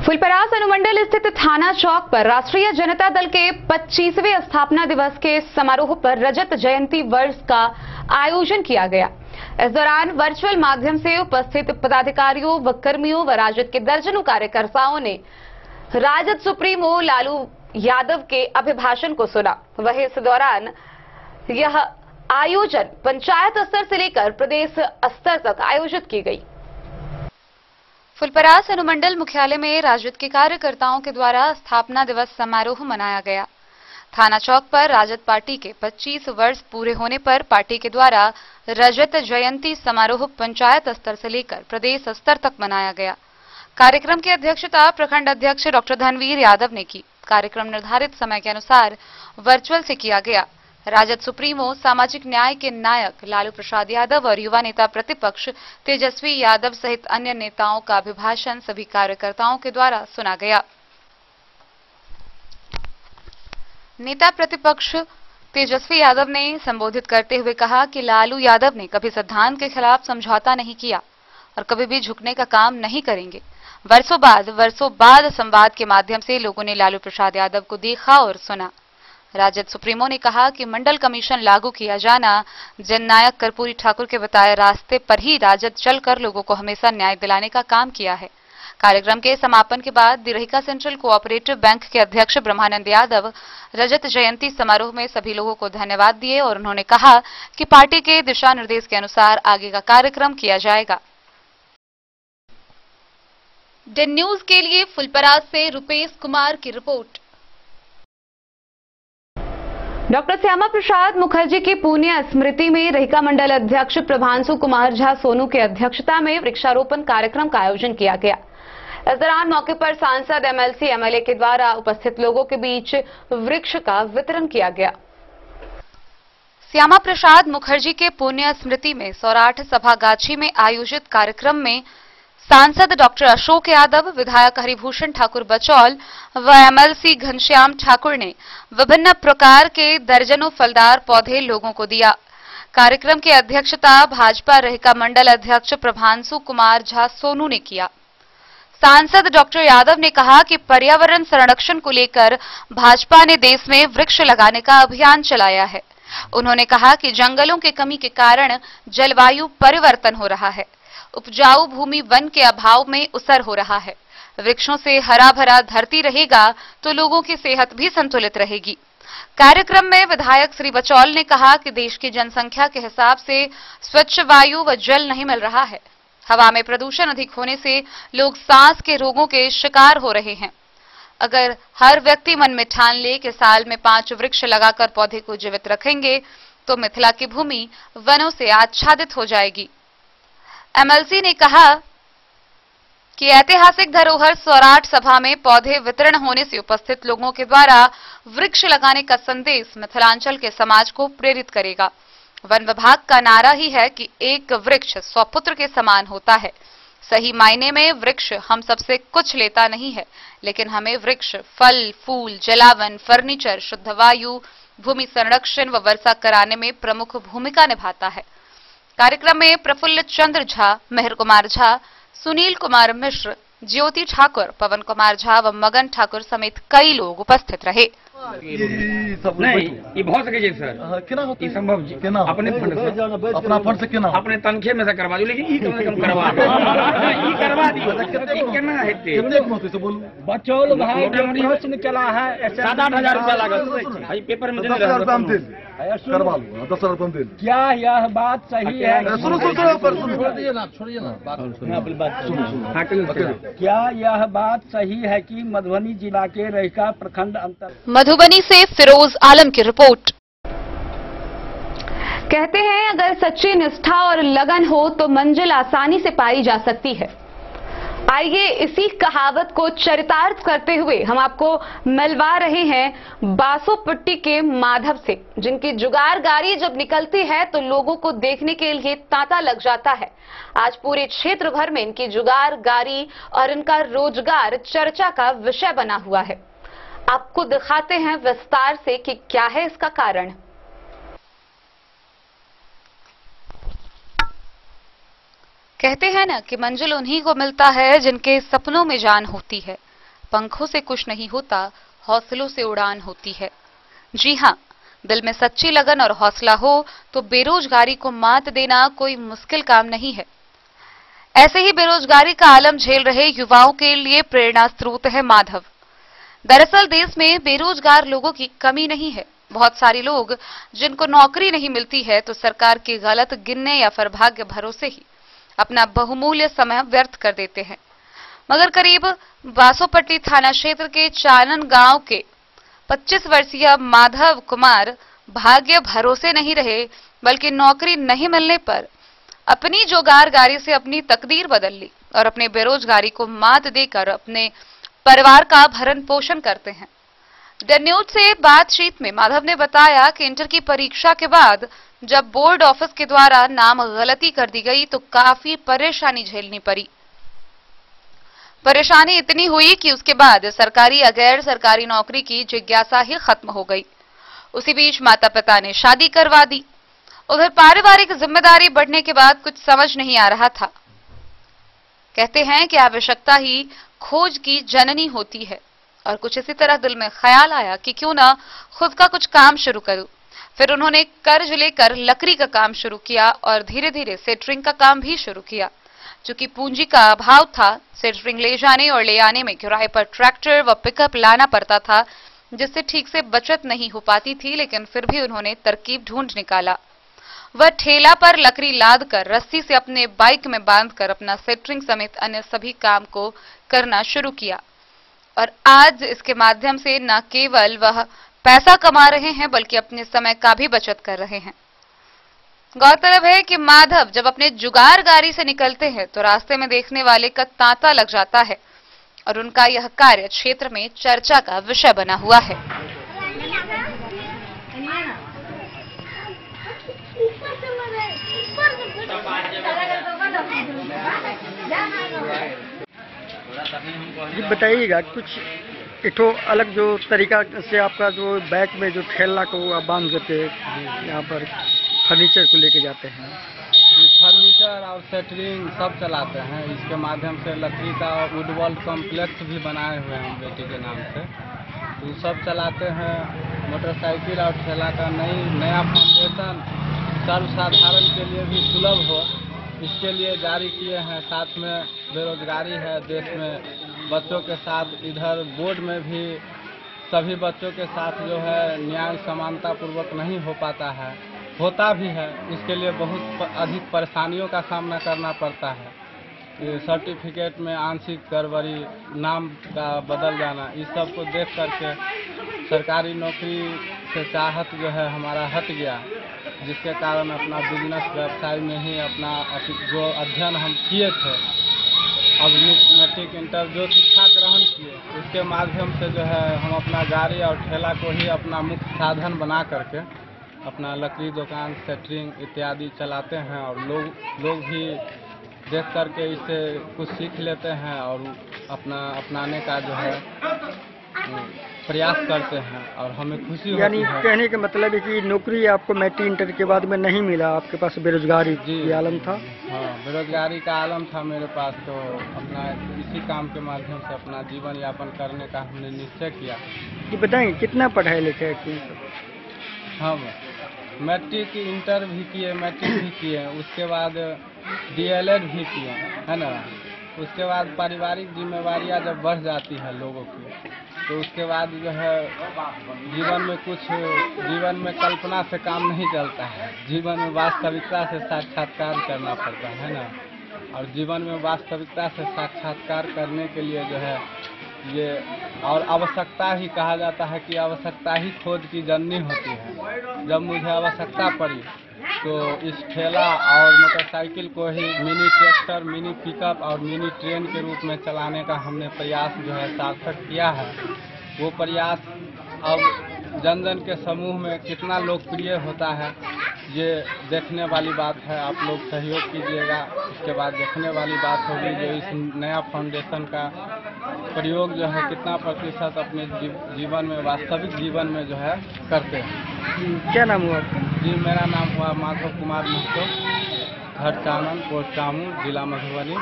फुलपरास अनुमंडल स्थित थाना चौक पर राष्ट्रीय जनता दल के 25वें स्थापना दिवस के समारोह पर रजत जयंती वर्ष का आयोजन किया गया। इस दौरान वर्चुअल माध्यम से उपस्थित पदाधिकारियों व कर्मियों व राजद के दर्जनों कार्यकर्ताओं ने राजद सुप्रीमो लालू यादव के अभिभाषण को सुना। वहीं इस दौरान यह आयोजन पंचायत स्तर से लेकर प्रदेश स्तर तक आयोजित की गई। फुलपरास अनुमंडल मुख्यालय में राजद के कार्यकर्ताओं के द्वारा स्थापना दिवस समारोह मनाया गया। थाना चौक पर राजद पार्टी के 25 वर्ष पूरे होने पर पार्टी के द्वारा रजत जयंती समारोह पंचायत स्तर से लेकर प्रदेश स्तर तक मनाया गया। कार्यक्रम की अध्यक्षता प्रखंड अध्यक्ष डॉक्टर धनवीर यादव ने की। कार्यक्रम निर्धारित समय के अनुसार वर्चुअल से किया गया। राजद सुप्रीमो, सामाजिक न्याय के नायक लालू प्रसाद यादव और युवा नेता प्रतिपक्ष तेजस्वी यादव सहित अन्य नेताओं का अभिभाषण सभी कार्यकर्ताओं के द्वारा सुना गया। नेता प्रतिपक्ष तेजस्वी यादव ने संबोधित करते हुए कहा कि लालू यादव ने कभी सिद्धांत के खिलाफ समझौता नहीं किया और कभी भी झुकने का काम नहीं करेंगे। वर्षों बाद संवाद के माध्यम से लोगों ने लालू प्रसाद यादव को देखा और सुना। राजद सुप्रीमो ने कहा कि मंडल कमीशन लागू किया जाना जननायक कर्पूरी ठाकुर के बताए रास्ते पर ही राजद चलकर लोगों को हमेशा न्याय दिलाने का काम किया है। कार्यक्रम के समापन के बाद दिरहिका सेंट्रल कोऑपरेटिव बैंक के अध्यक्ष ब्रह्मानंद यादव रजत जयंती समारोह में सभी लोगों को धन्यवाद दिए और उन्होंने कहा कि पार्टी के दिशा निर्देश के अनुसार आगे का कार्यक्रम किया जाएगा। डेन न्यूज के लिए फुलपरास से रुपेश कुमार की रिपोर्ट। डॉक्टर श्यामा प्रसाद मुखर्जी की पुण्य स्मृति में रहिका मंडल अध्यक्ष प्रभांशु कुमार झा सोनू की अध्यक्षता में वृक्षारोपण कार्यक्रम का आयोजन किया गया। इस दौरान मौके पर सांसद, एमएलसी, एमएलए के द्वारा उपस्थित लोगों के बीच वृक्ष का वितरण किया गया। श्यामा प्रसाद मुखर्जी के पुण्य स्मृति में सौराठ सभागाछी में आयोजित कार्यक्रम में सांसद डॉक्टर अशोक यादव, विधायक हरिभूषण ठाकुर बचौल व एमएलसी घनश्याम ठाकुर ने विभिन्न प्रकार के दर्जनों फलदार पौधे लोगों को दिया। कार्यक्रम की अध्यक्षता भाजपा रहिका मंडल अध्यक्ष प्रभांशु कुमार झा सोनू ने किया। सांसद डॉक्टर यादव ने कहा कि पर्यावरण संरक्षण को लेकर भाजपा ने देश में वृक्ष लगाने का अभियान चलाया है। उन्होंने कहा कि जंगलों की कमी के कारण जलवायु परिवर्तन हो रहा है, उपजाऊ भूमि वन के अभाव में उसर हो रहा है। वृक्षों से हरा भरा धरती रहेगा तो लोगों की सेहत भी संतुलित रहेगी। कार्यक्रम में विधायक श्री बचौल ने कहा कि देश की जनसंख्या के हिसाब से स्वच्छ वायु व जल नहीं मिल रहा है। हवा में प्रदूषण अधिक होने से लोग सांस के रोगों के शिकार हो रहे हैं। अगर हर व्यक्ति मन में ठान ले कि साल में 5 वृक्ष लगाकर पौधे को जीवित रखेंगे तो मिथिला की भूमि वनों से आच्छादित हो जाएगी। एमएलसी ने कहा कि ऐतिहासिक धरोहर स्वराट सभा में पौधे वितरण होने से उपस्थित लोगों के द्वारा वृक्ष लगाने का संदेश मिथिलांचल के समाज को प्रेरित करेगा। वन विभाग का नारा ही है कि एक वृक्ष 100 पुत्र के समान होता है। सही मायने में वृक्ष हम सबसे कुछ लेता नहीं है, लेकिन हमें वृक्ष फल, फूल, जलावन, फर्नीचर, शुद्ध वायु, भूमि संरक्षण व वर्षा कराने में प्रमुख भूमिका निभाता है। कार्यक्रम में प्रफुल्ल चंद्र झा, मेहर कुमार झा, सुनील कुमार मिश्र, ज्योति ठाकुर, पवन कुमार झा व मगन ठाकुर समेत कई लोग उपस्थित रहे। नहीं, ये बहुत सके सर, ये संभव जी अपने फंड से, अपना फंड से कितना अपने तनखे में से करवा दो, लेकिन ये कम से कम करवा दो, ये करवा दी कितना है बचौल भाई प्रश्न चला है 7-8 हजार रुपया लागत भाई पेपर में करवा लो 10 रुपये दिन। क्या यह बात सही है? छोड़िए ना, क्या यह बात सही है कि मधुबनी जिला के रहिका प्रखंड अंतर। मधुबनी से फिरोज आलम की रिपोर्ट। कहते हैं अगर सच्ची निष्ठा और लगन हो तो मंजिल आसानी से पाई जा सकती है। आइए इसी कहावत को चरितार्थ करते हुए हम आपको मिलवा रहे हैं बासोपट्टी के माधव से, जिनकी जुगार गाड़ी जब निकलती है तो लोगों को देखने के लिए तांता लग जाता है। आज पूरे क्षेत्र भर में इनकी जुगार गाड़ी और इनका रोजगार चर्चा का विषय बना हुआ है। आपको दिखाते हैं विस्तार से कि क्या है इसका कारण। कहते हैं ना कि मंजिल उन्हीं को मिलता है जिनके सपनों में जान होती है। पंखों से कुछ नहीं होता, हौसलों से उड़ान होती है। जी हाँ, दिल में सच्ची लगन और हौसला हो तो बेरोजगारी को मात देना कोई मुश्किल काम नहीं है। ऐसे ही बेरोजगारी का आलम झेल रहे युवाओं के लिए प्रेरणा स्रोत है माधव। दरअसल देश में बेरोजगार लोगों की कमी नहीं है। बहुत सारे लोग जिनको नौकरी नहीं मिलती है तो सरकार के गलत गिनने या फिर भाग्य भरोसे ही अपना बहुमूल्य समय व्यर्थ कर देते हैं। मगर करीब बासोपट्टी थाना क्षेत्र के चानन गांव के 25 वर्षीय माधव कुमार भाग्य भरोसे नहीं रहे, बल्कि नौकरी नहीं मिलने पर अपनी जुगारगारी से अपनी तकदीर बदल ली और अपने बेरोजगारी को मात देकर अपने परिवार का भरण पोषण करते हैं। द न्यूज से बातचीत में माधव ने बताया कि इंटर की परीक्षा के बाद जब बोर्ड ऑफिस के द्वारा नाम गलती कर दी गई तो काफी परेशानी झेलनी पड़ी। परेशानी इतनी हुई कि उसके बाद सरकारी या गैर सरकारी नौकरी की जिज्ञासा ही खत्म हो गई। उसी बीच माता पिता ने शादी करवा दी। उधर पारिवारिक जिम्मेदारी बढ़ने के बाद कुछ समझ नहीं आ रहा था। कहते हैं कि आवश्यकता ही खोज की जननी होती है और कुछ इसी तरह दिल में ख्याल आया कि क्यों ना खुद का कुछ काम शुरू करूं। फिर उन्होंने कर्ज लेकर लकड़ी का काम शुरू किया और धीरे धीरे सेटरिंग का काम भी शुरू किया। चूंकि पूंजी का अभाव था, सेटरिंग ले जाने और ले आने में किराए पर ट्रैक्टर व पिकअप लाना पड़ता था, जिससे ठीक से बचत नहीं हो पाती थी। लेकिन फिर भी उन्होंने तरकीब ढूंढ निकाला। वह ठेला पर लकड़ी लादकर रस्सी से अपने बाइक में बांधकर अपना सेटरिंग समेत अन्य सभी काम को करना शुरू किया और आज इसके माध्यम से न केवल वह पैसा कमा रहे हैं बल्कि अपने समय का भी बचत कर रहे हैं। गौरतलब है कि माधव जब अपने जुगारगारी से निकलते हैं तो रास्ते में देखने वाले का तांता लग जाता है और उनका यह कार्य क्षेत्र में चर्चा का विषय बना हुआ है। बताइएगा कुछ एक अलग जो तरीका से आपका जो बैग में जो ठेला को आप बांध देते यहाँ पर फर्नीचर को लेके जाते हैं। फर्नीचर और सेटरिंग सब चलाते हैं। इसके माध्यम से लकड़ी का वुडवॉल कॉम्प्लेक्स भी बनाए हुए हैं बेटी के नाम से, तो सब चलाते हैं। मोटरसाइकिल और ठेला का नया फाउंडेशन सर्वसाधारण के लिए भी सुलभ हो, इसके लिए जारी किए हैं। साथ में बेरोजगारी है देश में, बच्चों के साथ इधर बोर्ड में भी सभी बच्चों के साथ जो है न्याय समानता पूर्वक नहीं हो पाता है, होता भी है। इसके लिए बहुत अधिक परेशानियों का सामना करना पड़ता है। ये सर्टिफिकेट में आंशिक गड़बड़ी, नाम का बदल जाना, इस सब को देख करके सरकारी नौकरी से चाहत जो है हमारा हट गया, जिसके कारण अपना बिजनेस व्यवसाय में ही अपना जो अध्ययन हम किए थे, अब मैट्रिक इंटर जो शिक्षा ग्रहण किए, उसके माध्यम से जो है हम अपना गाड़ी और ठेला को ही अपना मुख्य साधन बना करके अपना लकड़ी दुकान, सेटरिंग इत्यादि चलाते हैं। और लोग भी देख करके इससे कुछ सीख लेते हैं और अपनाने का जो है प्रयास करते हैं और हमें खुशी होती है। यानी कहने का मतलब है कि नौकरी आपको मैट्रिक इंटर के बाद में नहीं मिला, आपके पास बेरोजगारी की आलम था? हाँ, बेरोजगारी का आलम था मेरे पास, तो अपना इसी काम के माध्यम से अपना जीवन यापन करने का हमने निश्चय किया। ये बताएंगे कितना पढ़ाई लिखाई किए? हम मैट्रिक इंटर भी किए, मैट्रिक भी किए, उसके बाद DLED भी किए, है ना। उसके बाद पारिवारिक जिम्मेवारियां जब बढ़ जाती है लोगों की, तो उसके बाद जो है जीवन में कल्पना से काम नहीं चलता है, जीवन में वास्तविकता से साक्षात्कार करना पड़ता है ना। और जीवन में वास्तविकता से साक्षात्कार करने के लिए जो है ये और आवश्यकता ही कहा जाता है कि आवश्यकता ही खोज की जननी होती है। जब मुझे आवश्यकता पड़ी तो इस ठेला और मोटरसाइकिल को ही मिनी ट्रैक्टर, मिनी पिकअप और मिनी ट्रेन के रूप में चलाने का हमने प्रयास जो है सार्थक किया है। वो प्रयास अब जन जन के समूह में कितना लोकप्रिय होता है ये देखने वाली बात है। आप लोग सहयोग कीजिएगा, उसके बाद देखने वाली बात होगी जो इस नया फाउंडेशन का प्रयोग जो है कितना प्रतिशत अपने जीवन में, वास्तविक जीवन में जो है करते हैं। क्या नाम हुआ आपका? जी, मेरा नाम हुआ माधव कुमार महतो, घर चानन, पोस्ट चामू, जिला मधुबनी।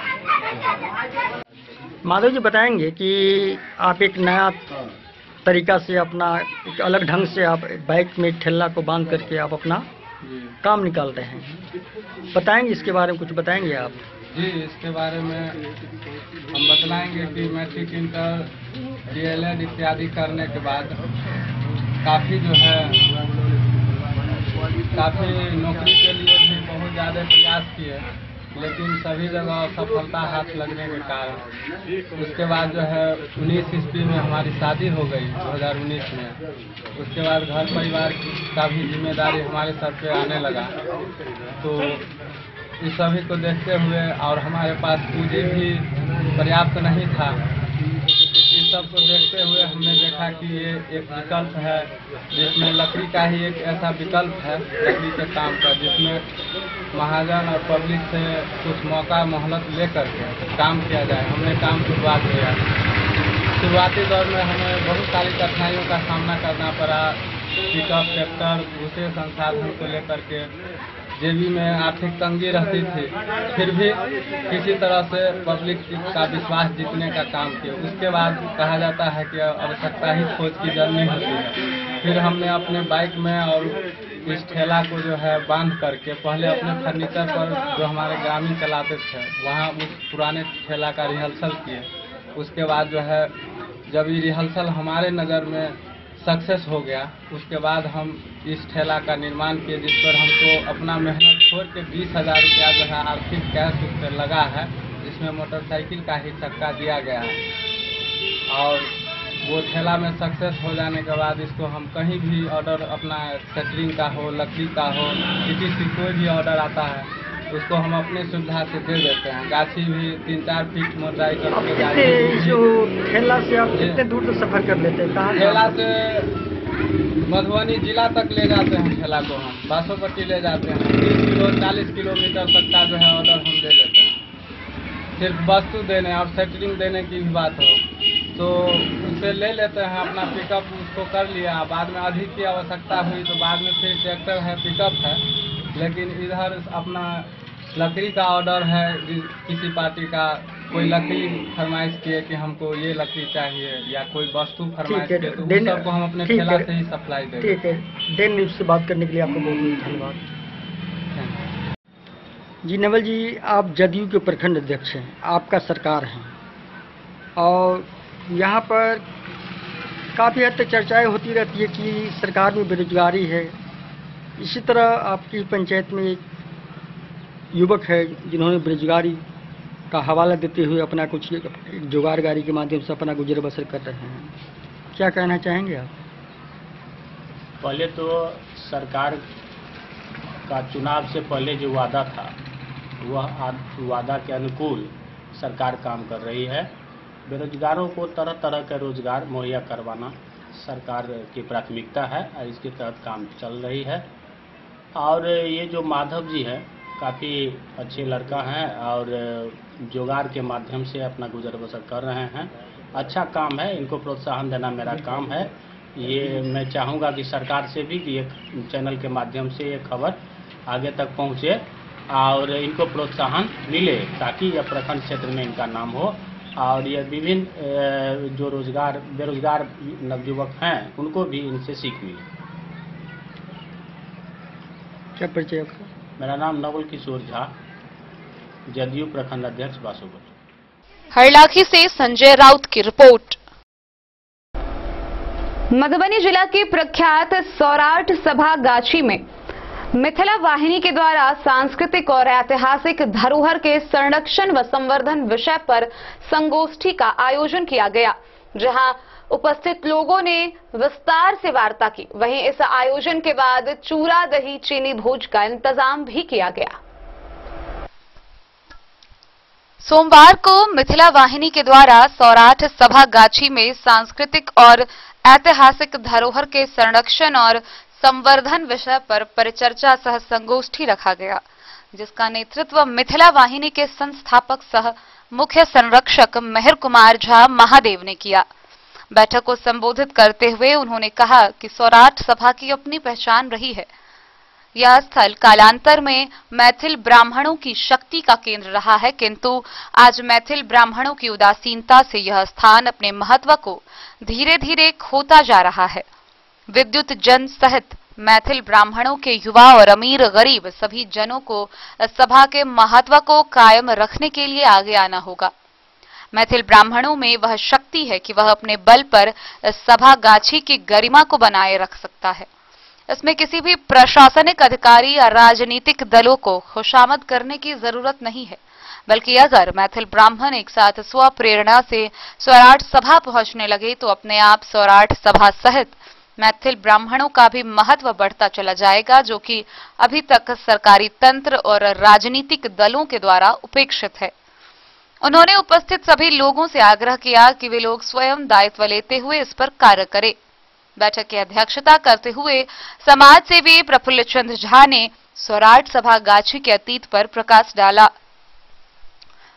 माधव जी बताएंगे कि आप एक नया तरीका से अपना एक अलग ढंग से आप बाइक में ठेला को बांध करके आप अपना काम निकाल रहे हैं, बताएंगे इसके बारे में कुछ बताएंगे आप? जी, इसके बारे में हम बतलाएंगे कि मैट्रिक इंटर DLED इत्यादि करने के बाद काफ़ी जो है नौकरी के लिए भी बहुत ज़्यादा प्रयास किए, लेकिन सभी जगह असफलता हाथ लगने के कारण उसके बाद जो है 19 ईस्वी में हमारी शादी हो गई, 2019 में। उसके बाद घर परिवार का भी जिम्मेदारी हमारे सर पे आने लगा, तो इस सभी को देखते हुए और हमारे पास पूंजी भी पर्याप्त नहीं था, इस सब को देखते हुए हमने देखा कि ये एक विकल्प है, जिसमें लकड़ी का ही एक ऐसा विकल्प है लकड़ी के काम का, जिसमें महाजन और पब्लिक से कुछ मौका मोहलत ले करके काम किया जाए। हमने काम शुरुआत किया। शुरुआती दौर में हमें बहुत सारी कठिनाइयों का सामना करना पड़ा। पिकअप, ट्रैक्टर, दूसरे संसाधन को लेकर के जेबी में आर्थिक तंगी रहती थी, फिर भी किसी तरह से पब्लिक का विश्वास जीतने का काम किया। उसके बाद कहा जाता है कि आवश्यकता ही खोज की जननी होती है। फिर हमने अपने बाइक में और इस ठेला को जो है बांध करके पहले अपने फर्नीचर पर जो हमारे ग्रामीण चलाते थे वहाँ उस पुराने ठेला का रिहर्सल किए। उसके बाद जो है जब ये रिहर्सल हमारे नज़र में सक्सेस हो गया, उसके बाद हम इस ठेला का निर्माण किए, जिस पर हमको अपना मेहनत छोड़ के 20,000 रुपया जो है आर्थिक कैश उस पर लगा है, जिसमें मोटरसाइकिल का ही चक्का दिया गया है। और वो ठेला में सक्सेस हो जाने के बाद इसको हम कहीं भी ऑर्डर अपना सेटरिंग का हो, लकड़ी का हो, किसी कोई भी ऑर्डर आता है उसको हम अपनी सुविधा से दे देते हैं। गाछी भी 3-4 फीट मोटाई करके जो ठेला से आप कितने दूर तक सफर कर लेते हैं? ठेला से मधुबनी जिला तक ले जाते हैं ठेला को, हम बासोपट्टी ले जाते हैं। 30 किलो 40 किलोमीटर तक का जो है ऑर्डर हम दे देते हैं। सिर्फ वस्तु देने और सेटरिंग देने की भी बात हो तो उससे ले लेते हैं, अपना पिकअप उसको कर लिया। बाद में अधिक की आवश्यकता हुई तो बाद में फिर ट्रैक्टर है, पिकअप है। लेकिन इधर अपना लकड़ी का ऑर्डर है, किसी पार्टी का कोई लकड़ी फरमाइश किए कि हमको ये लकड़ी चाहिए या कोई वस्तु फरमाइश किए तो उस सबको हम अपने ठेला से ही सप्लाई देते हैं। ठीक है, डेन न्यूज़ से बात करने के लिए आपको बहुत बहुत धन्यवाद। जी नवल जी, आप जदयू के प्रखंड अध्यक्ष हैं, आपका सरकार है, और यहाँ पर काफ़ी हद तक चर्चाएं होती रहती है कि सरकार में बेरोजगारी है। इसी तरह आपकी पंचायत में एक युवक है जिन्होंने बेरोजगारी का हवाला देते हुए अपना कुछ जुगाड़गारी के माध्यम से अपना गुजर बसर कर रहे हैं। क्या कहना चाहेंगे आप? पहले तो सरकार का चुनाव से पहले जो वादा था वह वादा के अनुकूल सरकार काम कर रही है। बेरोजगारों को तरह तरह का रोजगार मुहैया करवाना सरकार की प्राथमिकता है और इसके तहत काम चल रही है। और ये जो माधव जी हैं काफ़ी अच्छे लड़का हैं और जुगाड़ के माध्यम से अपना गुजर बसर कर रहे हैं। अच्छा काम है, इनको प्रोत्साहन देना मेरा काम है। ये मैं चाहूँगा कि सरकार से भी ये चैनल के माध्यम से ये खबर आगे तक पहुँचे और इनको प्रोत्साहन मिले ताकि यह प्रखंड क्षेत्र में इनका नाम हो और ये विभिन्न जो बेरोजगार नवयुवक हैं उनको भी इनसे सीख मिले। क्या परिचय आपका? मेरा नाम नवल किशोर झा, जदयू प्रखंड अध्यक्ष बासुगढ़। हरलाखी से संजय राउत की रिपोर्ट। मधुबनी जिला के प्रख्यात सौराठ सभा गाछी में मिथिला वाहिनी के द्वारा सांस्कृतिक और ऐतिहासिक धरोहर के संरक्षण व संवर्धन विषय पर संगोष्ठी का आयोजन किया गया, जहां उपस्थित लोगों ने विस्तार से वार्ता की। वहीं इस आयोजन के बाद चूरा दही चीनी भोज का इंतजाम भी किया गया। सोमवार को मिथिला वाहिनी के द्वारा सौराठ सभा गाछी में सांस्कृतिक और ऐतिहासिक धरोहर के संरक्षण और संवर्धन विषय पर परिचर्चा सह संगोष्ठी रखा गया, जिसका नेतृत्व मिथिला वाहिनी के संस्थापक सह मुख्य संरक्षक मेहर कुमार झा महादेव ने किया। बैठक को संबोधित करते हुए उन्होंने कहा कि सौराठ सभा की अपनी पहचान रही है। यह स्थल कालांतर में मैथिल ब्राह्मणों की शक्ति का केंद्र रहा है, किंतु आज मैथिल ब्राह्मणों की उदासीनता से यह स्थान अपने महत्व को धीरे धीरे खोता जा रहा है। विद्युत जन सहित मैथिल ब्राह्मणों के युवा और अमीर गरीब सभी जनों को सभा के महत्व को कायम रखने के लिए आगे आना होगा। मैथिल ब्राह्मणों में वह शक्ति है कि वह अपने बल पर सभा गाछी की गरिमा को बनाए रख सकता है। इसमें किसी भी प्रशासनिक अधिकारी या राजनीतिक दलों को खुशामद करने की जरूरत नहीं है, बल्कि अगर मैथिल ब्राह्मण एक साथ स्व प्रेरणा से सौराठ सभा पहुंचने लगे तो अपने आप सौराठ सभा सहित मैथिल ब्राह्मणों का भी महत्व बढ़ता चला जाएगा, जो कि अभी तक सरकारी तंत्र और राजनीतिक दलों के द्वारा उपेक्षित है। उन्होंने उपस्थित सभी लोगों से आग्रह किया कि वे लोग स्वयं दायित्व लेते हुए इस पर कार्य करें। बैठक की अध्यक्षता करते हुए समाज सेवी प्रफुल्ल चंद्र झा ने सौराठ सभा गाछी के अतीत पर प्रकाश डाला।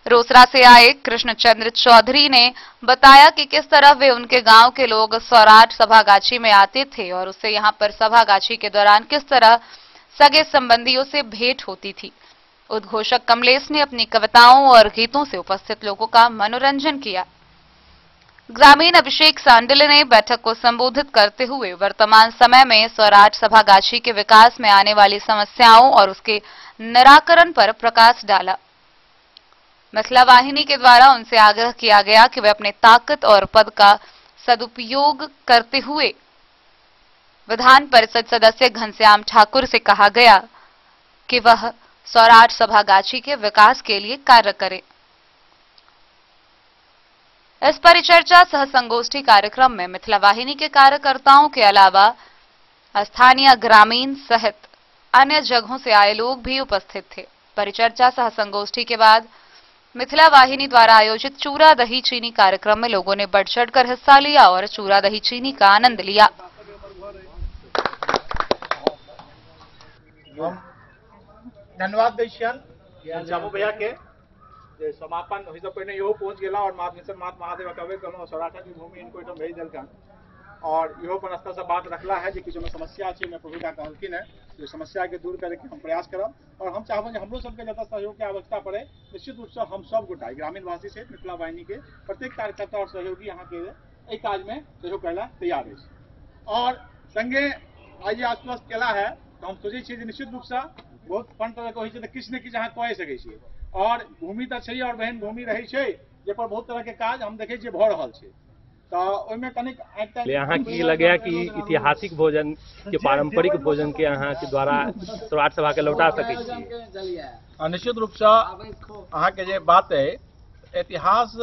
रोसड़ा से आए कृष्णचंद्र चौधरी ने बताया कि किस तरह वे उनके गांव के लोग सौराठ सभा गाछी में आते थे और उससे यहां पर सभा गाछी के दौरान किस तरह सगे संबंधियों से भेंट होती थी। उद्घोषक कमलेश ने अपनी कविताओं और गीतों से उपस्थित लोगों का मनोरंजन किया। ग्रामीण अभिषेक सांडिल ने बैठक को संबोधित करते हुए वर्तमान समय में सौराठ सभा गाछी के विकास में आने वाली समस्याओं और उसके निराकरण पर प्रकाश डाला। मिथिला वाहिनी के द्वारा उनसे आग्रह किया गया कि वे अपने ताकत और पद का सदुपयोग करते हुए विधान परिषद सदस्य घनश्याम ठाकुर से कहा गया कि वह सौराठ सभा गाछी के विकास के लिए कार्य करें। इस परिचर्चा सह संगोष्ठी कार्यक्रम में मिथिला वाहिनी के कार्यकर्ताओं के अलावा स्थानीय ग्रामीण सहित अन्य जगहों से आए लोग भी उपस्थित थे। परिचर्चा सह संगोष्ठी के बाद मिथिला वाहिनी द्वारा आयोजित चूरा दही चीनी कार्यक्रम में लोगों ने बढ़ चढ़कर हिस्सा लिया और चूरा दही चीनी का आनंद लिया। धन्यवाद दैशियन जामू भैया के जे समापन होई से पहले इहो पहुंच गेला और महादेव कहबे कहलो सौराठा की भूमि इनको एकदम भेज देलकन और इहो पर स्तर से बात रखला है जे किछु में समस्या छै में प्रभु का कहलखिन है जो समस्या के दूर करे के हम प्रयास करब और हम चाहबो जे हमरो सबके जता सहयोग के आवश्यकता पड़े निश्चित रूप से हम सब गोटा ग्रामीण वासी से मिथिला वाहिनी के प्रत्येक कार्यकर्ता और सहयोगी यहाँ के एहि काज में सहयोग करला तैयार है और संगे आज आश्वस्त केला है तो हम सोचे छी निश्चित रूप से बहुत फन तरह के होइ छै, किछु ने किछु अहाँ कऽ सकै छी। और भूमि तऽ छै और बहन भूमि रहै छै, जे पर बहुत तरह के काज हम देखै छियै भऽ रहल छै। तो ओहिमे कनिक यहाँ की लगैया कि ऐतिहासिक भोजन के पारंपरिक भोजन के अहाँ के द्वारा सौराठ सभा के लौटा सकै छी। निश्चित रूप से अहाँ के जे बात है इतिहास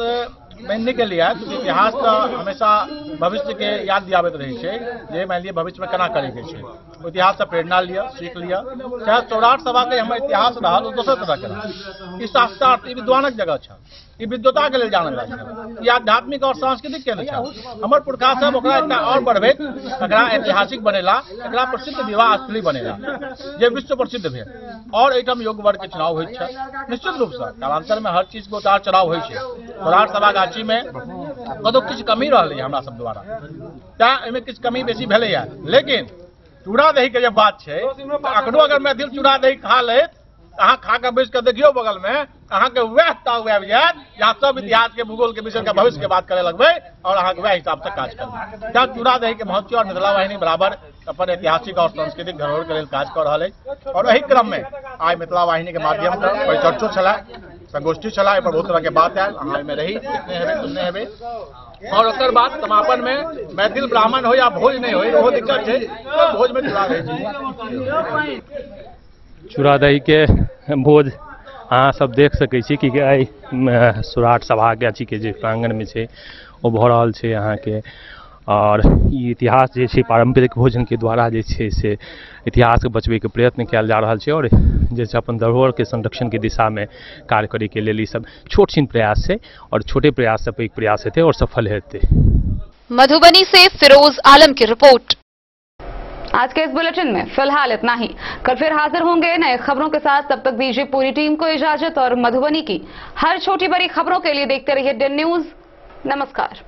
मानने के लिए, तो इतिहास तो हमेशा भविष्य के याद दियाबैत रहे छै, जे मान लिया भविष्य में केना करे के छै, इतिहास से प्रेरणा लिया, सीख लिया। चाहे सौराठ सभा के हमर इतिहास रहल ओ दोसर तरह के रहल, ई शास्त्रार्थ, ई विद्वानक जगह छै, ई विद्वता के लेल जानल जाइ छै, ई आध्यात्मिक और सांस्कृतिक केंद्र छै। हमर पुरखा सब ओकरा एकटा और बढ़बैत एकरा ऐतिहासिक बनेला, एकरा प्रसिद्ध विवाह स्थली बनेला जे विश्व प्रसिद्ध भेल। और एहिठाम योग्य वर्ग के चुनाव होइत छै। निश्चित रूप से कालांतर में हर चीज के उतार चढ़ाव होइ छै। सौराठ सभागाछी में कतौ किछु कमी रहलै हमरा सब द्वारा, तें एहिमे किछु कमी बेसी भेलैया। लेकिन चूड़ा दही के जे बात छै, अखनो अगर मैथिल चूड़ा दही खा ले, अहाँ खा के बैस के देखियो बगल में, अहाँ के वह ताव आबि जायत, यहाँ सब इतिहास के भूगोल के विषय के भविष्य के बात करे लगबै और अहाँ के वह हिसाब से काज करबै। क्या चूड़ा दही के महत्व और मिथिला वाहिनी बराबर अपन ऐतिहासिक और सांस्कृतिक धरोहर के लेल काज कर रहल है। और एहि क्रम में आइ मिथिला वाहिनी के माध्यम से परिचर्चो छला, संगोष्ठी छला, एहि पर बहुत तरह के बात आयल, अहाँ में रही, देखने हेबै, सुनने हेबै। और ओकर बाद समापन में मैथिल ब्राह्मण हो या भोज नहीं हो, वो दिक्कत है, भोज में चूड़ा दही चूड़ा दही के भोज अहाँ सब देख सकै छी कि आइ सौराठ सभागाछी के जे प्रांगण में छै ओ भऽ रहल छै अहाँ के। और ई इतिहास जे छै पारंपरिक भोजन के द्वारा जे छै से इतिहास के बचबै के प्रयत्न कयल जा रहल छै, और जे छै अपन धरोहर के संरक्षण के दिशा में कार्य करे के लेल ई सब छोट छिन प्रयास छै, और छोटे प्रयास से पैघ प्रयास हेतै और सफल हेतै। मधुबनी से फिरोज आलम की रिपोर्ट। आज के इस बुलेटिन में फिलहाल इतना ही। कल फिर हाजिर होंगे नए खबरों के साथ। तब तक दीजिए पूरी टीम को इजाजत और मधुबनी की हर छोटी बड़ी खबरों के लिए देखते रहिए DN न्यूज। नमस्कार।